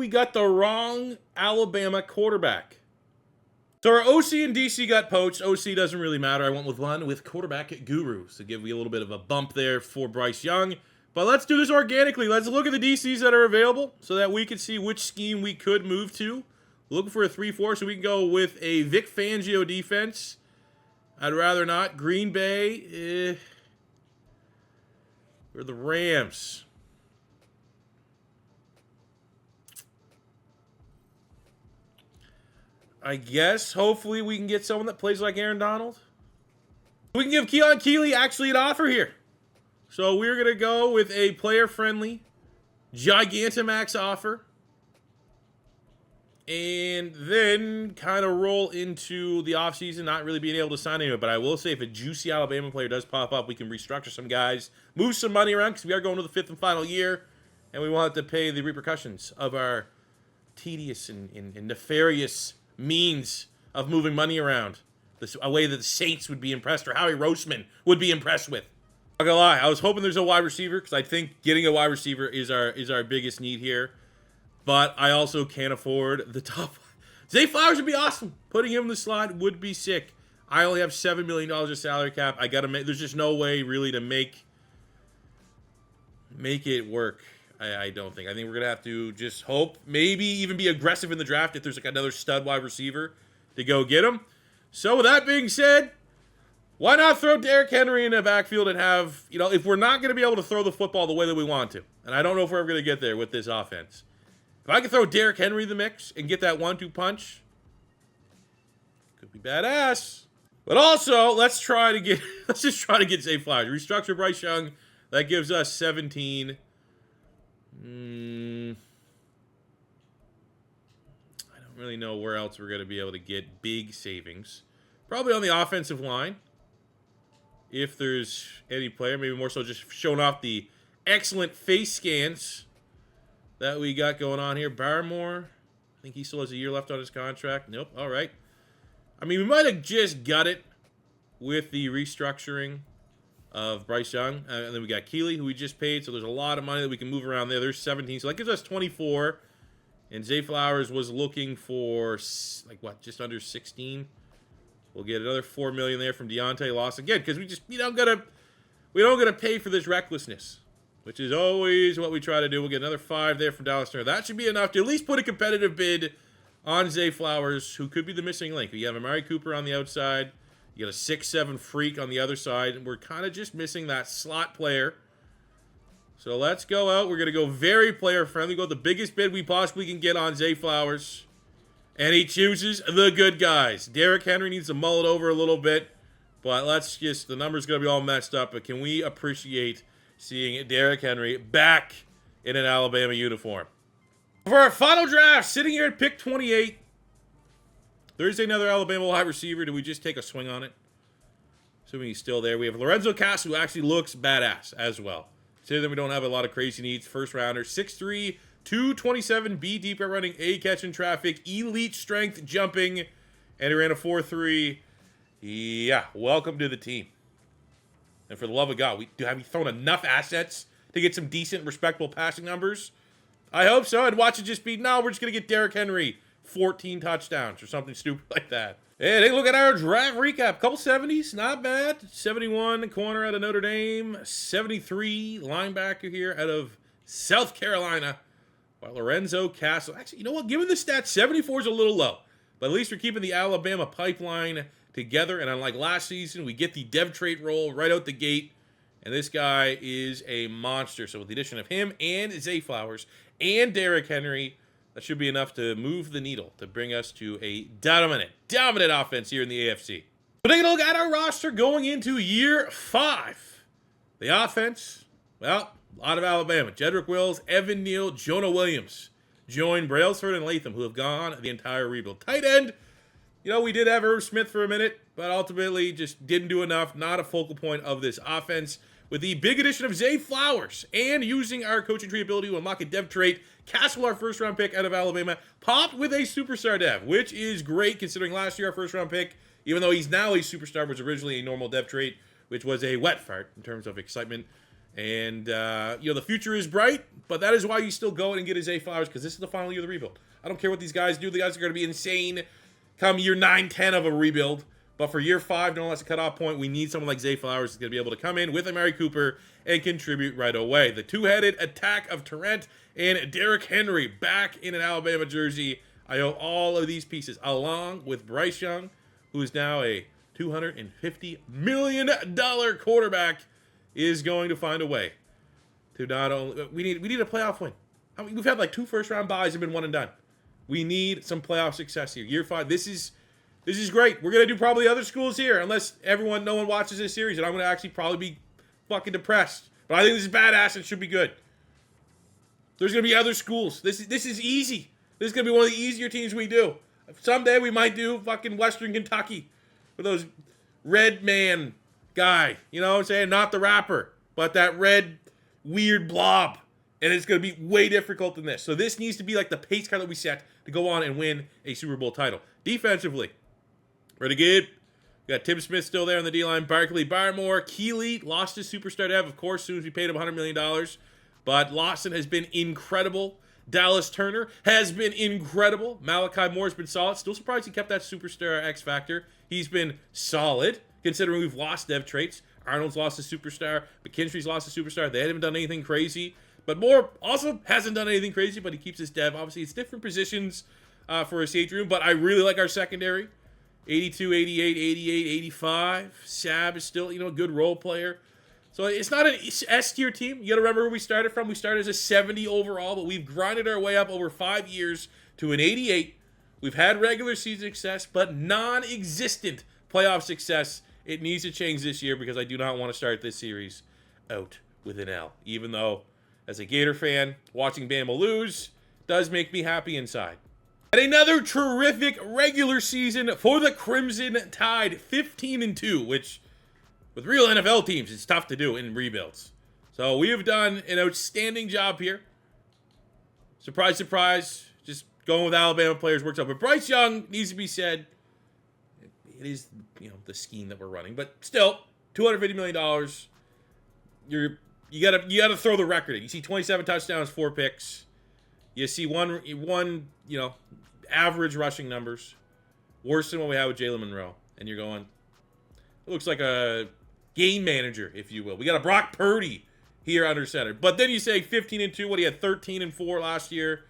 got the wrong Alabama quarterback. So our OC and DC got poached. OC doesn't really matter. I went with one with quarterback gurus to give you a little bit of a bump there for Bryce Young. But let's do this organically. Let's look at the DCs that are available so that we can see which scheme we could move to. Looking for a 3-4, so we can go with a Vic Fangio defense. I'd rather not. Green Bay, or the Rams. I guess, hopefully, we can get someone that plays like Aaron Donald. We can give Keon Keeley actually an offer here. So we're going to go with a player-friendly Gigantamax offer. And then kind of roll into the offseason, not really being able to sign anyone. But I will say if a juicy Alabama player does pop up, we can restructure some guys, move some money around, because we are going to the 5th and final year. And we won't have to pay the repercussions of our tedious and nefarious means of moving money around. A way that the Saints would be impressed, or Howie Roseman would be impressed with. Not gonna lie, I was hoping there's a wide receiver, because I think getting a wide receiver is our biggest need here. But I also can't afford the top. Zay Flowers would be awesome. Putting him in the slot would be sick. I only have $7 million of salary cap. I gotta make. There's just no way really to make it work. I don't think. I think we're gonna have to just hope. Maybe even be aggressive in the draft if there's like another stud wide receiver to go get him. So with that being said, why not throw Derrick Henry in the backfield and have, if we're not going to be able to throw the football the way that we want to, and I don't know if we're ever going to get there with this offense, if I could throw Derrick Henry in the mix and get that 1-2 punch, could be badass. But also, let's just try to get Zay Flowers. Restructure Bryce Young. That gives us 17. I don't really know where else we're going to be able to get big savings. Probably on the offensive line. If there's any player, maybe more so just showing off the excellent face scans that we got going on here. Barmore, I think he still has a year left on his contract. Nope. All right. I mean, we might have just got it with the restructuring of Bryce Young. And then we got Keeley, who we just paid. So there's a lot of money that we can move around there. There's 17. So that gives us 24. And Zay Flowers was looking for, just under 16. We'll get another $4 million there from Deontay Loss again, because we don't gotta pay for this recklessness, which is always what we try to do. We'll get another 5 there from Dallas Turner. That should be enough to at least put a competitive bid on Zay Flowers, who could be the missing link. You have Amari Cooper on the outside. You got a 6'7" freak on the other side, and we're kind of just missing that slot player. So let's go out. We're gonna go very player friendly. Go with the biggest bid we possibly can get on Zay Flowers. And he chooses the good guys. Derrick Henry needs to mull it over a little bit. But the number's going to be all messed up. But can we appreciate seeing Derrick Henry back in an Alabama uniform? For our final draft, sitting here at pick 28. There's another Alabama wide receiver. Do we just take a swing on it? Assuming he's still there. We have Lorenzo Cass, who actually looks badass as well. Considering that we don't have a lot of crazy needs. First rounder, 6'3", 227 B deep at running, A catching traffic, elite strength jumping, and he ran a 4.3. Yeah, welcome to the team. And for the love of God, have we thrown enough assets to get some decent, respectable passing numbers? I hope so. And watch it just be, no, we're just going to get Derrick Henry 14 touchdowns or something stupid like that. And take a look at our draft recap. Couple 70s, not bad. 71 corner out of Notre Dame. 73 linebacker here out of South Carolina. Lorenzo Castle. Actually, you know what? Given the stats, 74 is a little low. But at least we're keeping the Alabama pipeline together. And unlike last season, we get the dev trait roll right out the gate. And this guy is a monster. So with the addition of him and Zay Flowers and Derrick Henry, that should be enough to move the needle to bring us to a dominant offense here in the AFC. So taking a look at our roster going into year 5. The offense, well, a lot of Alabama. Jedrick Wills, Evan Neal, Jonah Williams join Brailsford and Latham, who have gone the entire rebuild. Tight end, we did have Irv Smith for a minute, but ultimately just didn't do enough. Not a focal point of this offense. With the big addition of Zay Flowers and using our coaching tree ability to unlock a dev trait, Castle, our first-round pick out of Alabama, popped with a superstar dev, which is great considering last year our first-round pick, even though he's now a superstar, was originally a normal dev trait, which was a wet fart in terms of excitement. And, the future is bright, but that is why you still go in and get his Zay Flowers, because this is the final year of the rebuild. I don't care what these guys do. The guys are going to be insane come year 9, 10 of a rebuild. But for year 5, no less a cutoff point, we need someone like Zay Flowers who's going to be able to come in with Amari Cooper and contribute right away. The two-headed attack of Trent and Derrick Henry back in an Alabama jersey. I owe all of these pieces, along with Bryce Young, who is now a $250 million quarterback, is going to find a way to not only... We need a playoff win. I mean, we've had like 2 first-round buys and been one and done. We need some playoff success here. Year 5, this is This is great. We're going to do probably other schools here, unless no one watches this series, and I'm going to actually probably be fucking depressed. But I think this is badass and should be good. There's going to be other schools. This is easy. This is going to be one of the easier teams we do. Someday we might do fucking Western Kentucky with those red man guy. You know what I'm saying? Not the rapper, but that red weird blob. And it's going to be way difficult than this. So this needs to be like the pace car that we set to go on and win a Super Bowl title. Defensively, pretty good. We got Tim Smith still there on the D-line. Barkley, Barmore, Keeley lost his superstar dev, of course, as soon as we paid him $100 million. But Lawson has been incredible. Dallas Turner has been incredible. Malachi Moore's been solid. Still surprised he kept that superstar X factor. He's been solid, considering we've lost dev traits. Arnold's lost a superstar. McKinstry's lost a superstar. They haven't done anything crazy. But Moore also hasn't done anything crazy, but he keeps his dev. Obviously, it's different positions for a safety room, but I really like our secondary. 82, 88, 88, 85. Sab is still, a good role player. So it's not an S-tier team. You got to remember where we started from. We started as a 70 overall, but we've grinded our way up over 5 years to an 88. We've had regular season success, but non-existent playoff success. It needs to change this year because I do not want to start this series out with an L. Even though, as a Gator fan, watching Bama lose does make me happy inside. And another terrific regular season for the Crimson Tide, 15-2, which with real NFL teams, it's tough to do in rebuilds. So we have done an outstanding job here. Surprise, surprise. Just going with Alabama players works out. But Bryce Young needs to be said. It is, the scheme that we're running. But still, $250 million. You gotta throw the record in. You see 27 touchdowns, 4 picks. You see one, average rushing numbers. Worse than what we had with Jalen Milroe. And you're going, it looks like a game manager, if you will. We got a Brock Purdy here under center. But then you say 15-2, what he had 13-4 last year.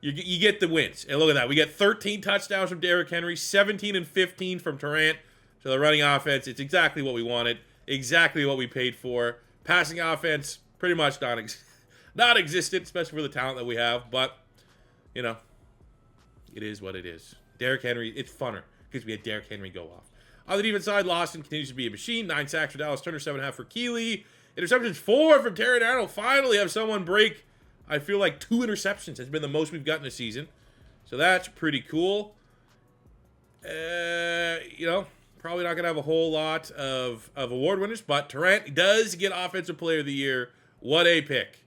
You get the wins. And look at that. We get 13 touchdowns from Derrick Henry, 17-15 from Terrion. So the running offense, it's exactly what we wanted. Exactly what we paid for. Passing offense, pretty much non-existent, especially for the talent that we have. But, it is what it is. Derrick Henry, it's funner because we had Derrick Henry go off. On the defense side, Lawson continues to be a machine. 9 sacks for Dallas Turner, 7.5 for Keeley. Interceptions, 4 from Terrion Arnold. Finally have someone break, I feel like 2 interceptions has been the most we've gotten this season. So that's pretty cool. Probably not going to have a whole lot of award winners, but Durant does get Offensive Player of the Year. What a pick.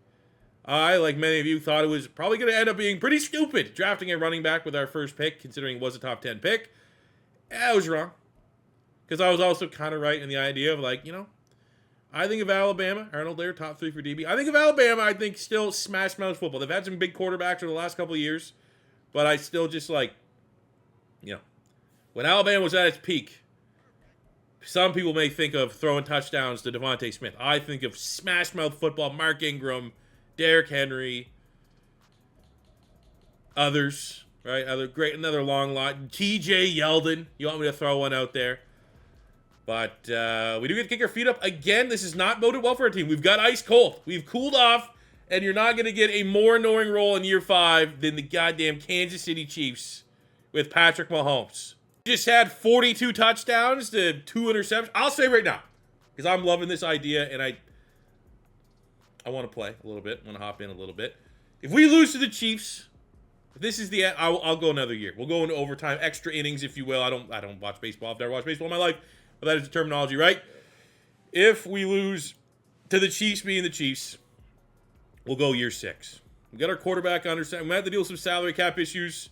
I, like many of you, thought it was probably going to end up being pretty stupid drafting a running back with our first pick, considering it was a top 10 pick. I was wrong. Because I was also kind of right in the idea of I think of Alabama, Arnold there, top 3 for DB. I think of Alabama, I think still smash mouth football. They've had some big quarterbacks over the last couple of years, but I still just when Alabama was at its peak, some people may think of throwing touchdowns to Devontae Smith. I think of smash mouth football, Mark Ingram, Derrick Henry, others, right? Another long lot. TJ Yeldon, you want me to throw one out there? But we do get to kick our feet up. Again, this is not boded well for our team. We've got ice cold. We've cooled off, and you're not going to get a more annoying role in year 5 than the goddamn Kansas City Chiefs with Patrick Mahomes. Just had 42 touchdowns to 2 interceptions. I'll say right now, because I'm loving this idea, and I want to play a little bit. I want to hop in a little bit. If we lose to the Chiefs, if this is the end, I'll go another year. We'll go into overtime, extra innings, if you will. I don't watch baseball. I've never watched baseball in my life. But that is the terminology, right? If we lose to the Chiefs being the Chiefs, we'll go year 6. We got our quarterback under center. We might have to deal with some salary cap issues.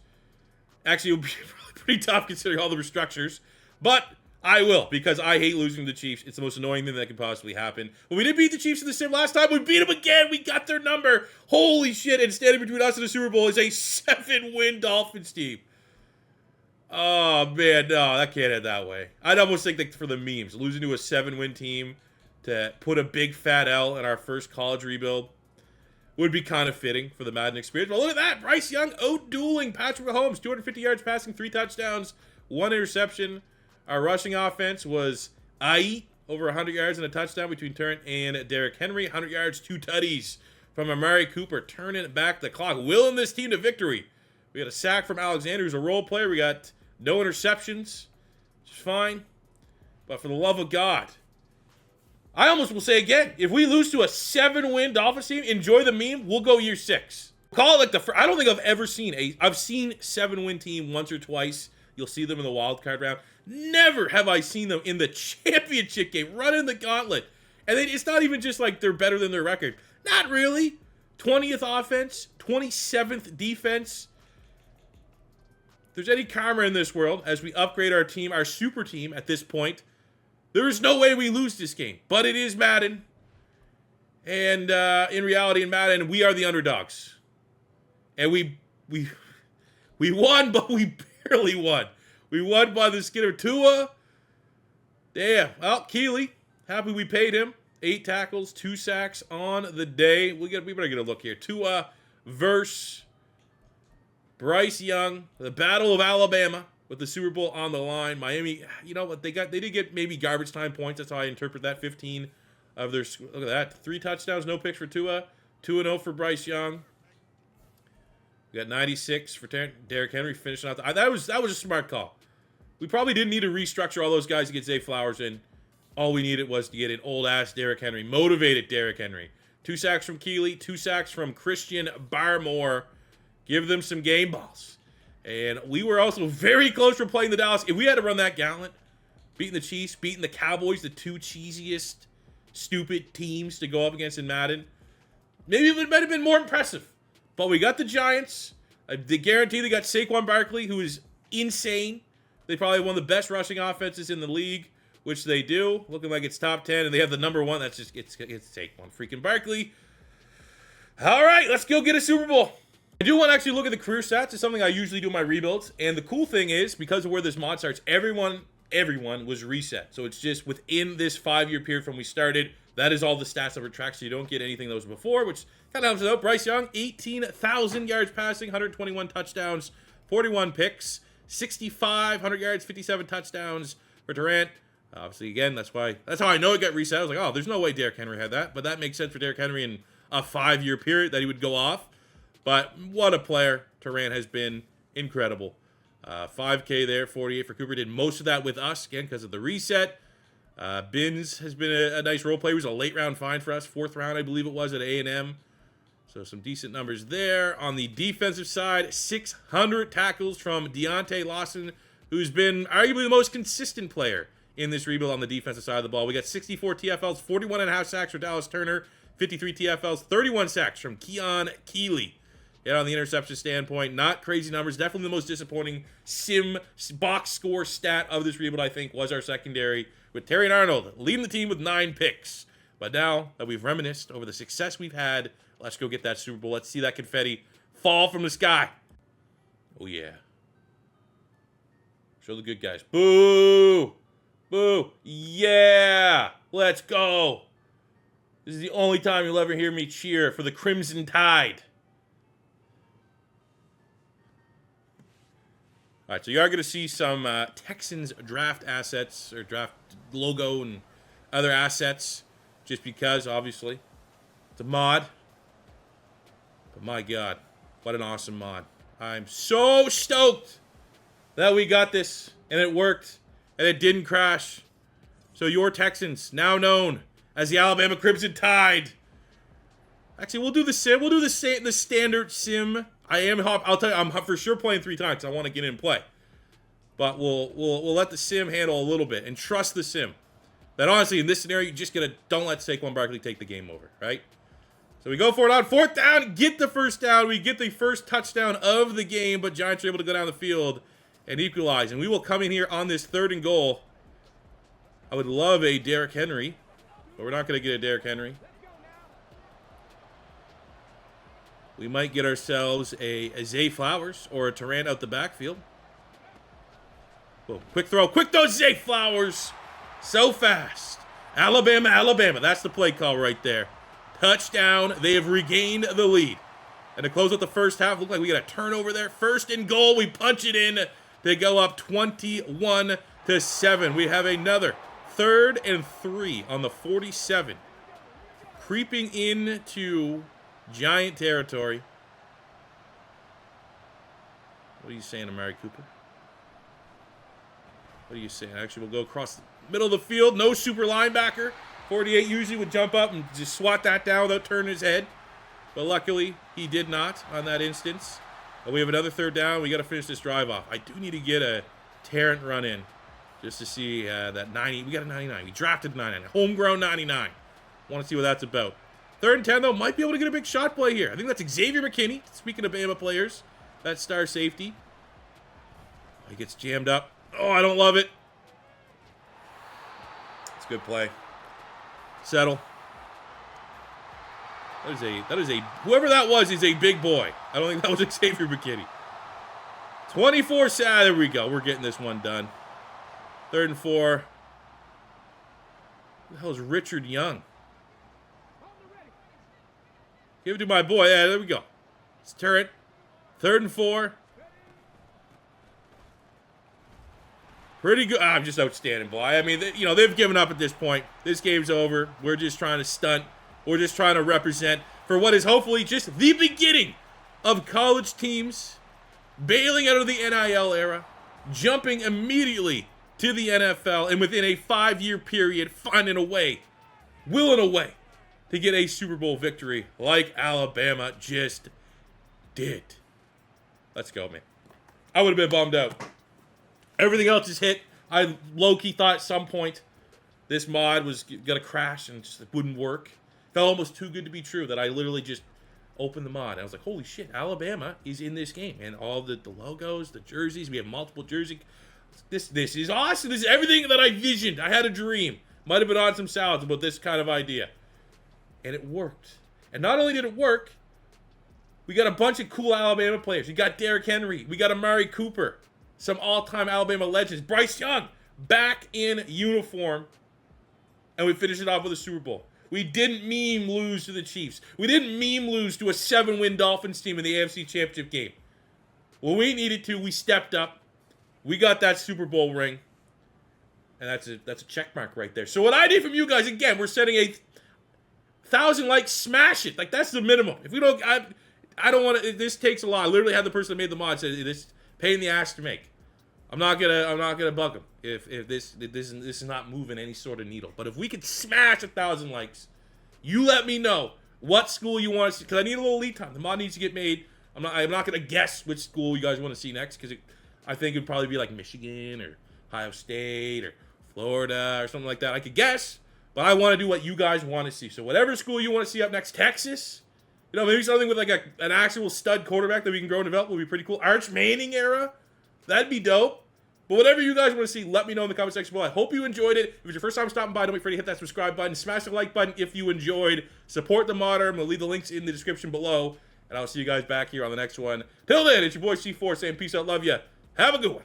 Actually, it'll be pretty tough considering all the restructures. But I will, because I hate losing to the Chiefs. It's the most annoying thing that could possibly happen. When we did beat the Chiefs in the sim last time, we beat them again. We got their number. Holy shit. And standing between us and the Super Bowl is a 7-win Dolphins team. Oh, man, no, that can't end that way. I'd almost think that for the memes, losing to a 7-win team to put a big fat L in our first college rebuild would be kind of fitting for the Madden experience. But look at that. Bryce Young out-dueling Patrick Mahomes. 250 yards passing, 3 touchdowns, 1 interception. Our rushing offense was over 100 yards and a touchdown between Terrion and Derrick Henry. 100 yards, 2 tutties from Amari Cooper, turning back the clock, willing this team to victory. We got a sack from Alexander, who's a role player. We got No interceptions. Which is fine. But for the love of God, I almost will say again, if we lose to a 7-win Dolphins team, enjoy the meme, we'll go year 6. Call it like the first. I don't think I've ever seen I've seen 7-win team once or twice. You'll see them in the wild card round. Never have I seen them in the championship game, running the gauntlet. And it's not even just like they're better than their record. Not really. 20th offense, 27th defense. If there's any karma in this world, as we upgrade our team, our super team at this point, there is no way we lose this game. But it is Madden. And in reality, in Madden, we are the underdogs. And we won, but we barely won. We won by the skin of Tua. Damn. Well, Keeley, happy we paid him. 8 tackles, 2 sacks on the day. We better get a look here. Tua versus Bryce Young. The Battle of Alabama with the Super Bowl on the line. Miami, you know what? They did get maybe garbage time points. That's how I interpret that. 15 of their, look at that. 3 touchdowns, no picks for Tua. 2-0 for Bryce Young. We got 96 for Derrick Henry finishing out. That was a smart call. We probably didn't need to restructure all those guys to get Zay Flowers in. All we needed was to get an old-ass Derrick Henry. Motivated Derrick Henry. 2 sacks from Keeley. 2 sacks from Christian Barmore. Give them some game balls. And we were also very close for playing the Dallas. If we had to run that gauntlet, beating the Chiefs, beating the Cowboys, the 2 cheesiest, stupid teams to go up against in Madden, maybe it might have been more impressive. But we got the Giants. They guarantee they got Saquon Barkley, who is insane. They probably have one of the best rushing offenses in the league, which they do. Looking like it's top 10, and they have the number 1. That's just, it's Saquon freaking Barkley. All right, let's go get a Super Bowl. I do want to actually look at the career stats. It's something I usually do in my rebuilds. And the cool thing is, because of where this mod starts, everyone was reset. So it's just within this 5-year period from we started, that is all the stats that were tracked, so you don't get anything that was before, which kind of helps it out. Bryce Young, 18,000 yards passing, 121 touchdowns, 41 picks, 6,500 yards, 57 touchdowns for Durant. Obviously, again, that's how I know it got reset. I was like, oh, there's no way Derrick Henry had that. But that makes sense for Derrick Henry in a 5-year period that he would go off. But what a player. Durant has been incredible. 5K there, 48 for Cooper. Did most of that with us, again, because of the reset. Binns has been a nice role player. He was a late-round find for us. 4th round, I believe it was, at A&M. So some decent numbers there. On the defensive side, 600 tackles from Deontay Lawson, who's been arguably the most consistent player in this rebuild on the defensive side of the ball. We got 64 TFLs, 41.5 sacks for Dallas Turner, 53 TFLs, 31 sacks from Keon Keeley. Yet on the interception standpoint, not crazy numbers. Definitely the most disappointing sim box score stat of this rebuild, I think, was our secondary, with Terrion Arnold leading the team with 9 picks. But now that we've reminisced over the success we've had, let's go get that Super Bowl. Let's see that confetti fall from the sky. Oh, yeah. Show the good guys. Boo! Boo! Yeah! Let's go! This is the only time you'll ever hear me cheer for the Crimson Tide. All right, so you are going to see some Texans draft assets, or draft logo and other assets, just because, obviously, it's a mod. But my God, what an awesome mod. I'm so stoked that we got this, and it worked, and it didn't crash. So your Texans, now known as the Alabama Crimson Tide. Actually, we'll do the sim. We'll do the standard sim. I'll tell you, I'm for sure playing 3 times. I want to get in and play. But we'll let the sim handle a little bit and trust the sim. That honestly, in this scenario, you just don't let Saquon Barkley take the game over, right? So we go for it on 4th down, get the first down. We get the first touchdown of the game, but Giants are able to go down the field and equalize. And we will come in here on this 3rd and goal. I would love a Derrick Henry, but we're not going to get a Derrick Henry. We might get ourselves a Zay Flowers or a Durant out the backfield. Boom. Quick throw. Quick throw, Zay Flowers. So fast. Alabama, Alabama. That's the play call right there. Touchdown. They have regained the lead. And to close out the first half, look like we got a turnover there. 1st and goal. We punch it in to go up 21-7. We have another 3rd and 3 on the 47. Creeping into Giant territory. What are you saying, Amari Cooper? What do you say? Actually, we'll go across the middle of the field. No super linebacker. 48 usually would jump up and just swat that down without turning his head. But luckily, he did not on that instance. But we have another third down. We got to finish this drive off. I do need to get a Terrion run in just to see that 90. We got a 99. We drafted 99. Homegrown 99. Want to see what that's about. 3rd and 10, though. Might be able to get a big shot play here. I think that's Xavier McKinney. Speaking of Bama players, that star safety. He gets jammed up. Oh, I don't love it. It's a good play. Settle. That is a whoever that was is a big boy. I don't think that was Xavier McKinney. 24 sad. There we go. We're getting this one done. 3rd and 4. Who the hell is Richard Young? Give it to my boy. Yeah, there we go. It's Terrion. 3rd and 4. Pretty good. I'm just outstanding, boy. I mean, they've given up at this point. This game's over. We're just trying to stunt. We're just trying to represent for what is hopefully just the beginning of college teams bailing out of the NIL era, jumping immediately to the NFL, and within a 5-year period, finding a way, willing a way to get a Super Bowl victory like Alabama just did. Let's go, man. I would have been bummed out. Everything else is hit. I low-key thought at some point this mod was going to crash and just wouldn't work. Felt almost too good to be true that I literally just opened the mod. I was like, holy shit, Alabama is in this game. And all the logos, the jerseys, we have multiple jerseys. This is awesome. This is everything that I visioned. I had a dream. Might have been on some salads about this kind of idea. And it worked. And not only did it work, we got a bunch of cool Alabama players. We got Derrick Henry. We got Amari Cooper. Some all-time Alabama legends. Bryce Young, back in uniform. And we finished it off with a Super Bowl. We didn't meme lose to the Chiefs. We didn't meme lose to a 7-win Dolphins team in the AFC Championship game. When we needed to, we stepped up. We got that Super Bowl ring. And that's a check mark right there. So what I need from you guys, again, we're setting a 1,000 likes. Smash it. Like, that's the minimum. If we don't, I don't want to. This takes a lot. I literally had the person that made the mod say this pain in the ass to make. I'm not gonna bug them if this is not moving any sort of needle. But if we could smash 1,000 likes, you let me know what school you want to see, because I need a little lead time. The mod needs to get made. I'm not gonna guess which school you guys want to see next, because I think it'd probably be like Michigan or Ohio State or Florida or something like that. I could guess, but I want to do what you guys want to see. So whatever school you want to see up next, Texas, maybe something with like an actual stud quarterback that we can grow and develop will be pretty cool. Arch Manning era. That'd be dope. But whatever you guys want to see, let me know in the comment section below. I hope you enjoyed it. If it's your first time stopping by, don't forget to hit that subscribe button. Smash the like button if you enjoyed. Support the modder. I'm going to leave the links in the description below. And I'll see you guys back here on the next one. Till then, it's your boy C4 saying peace out, love ya. Have a good one.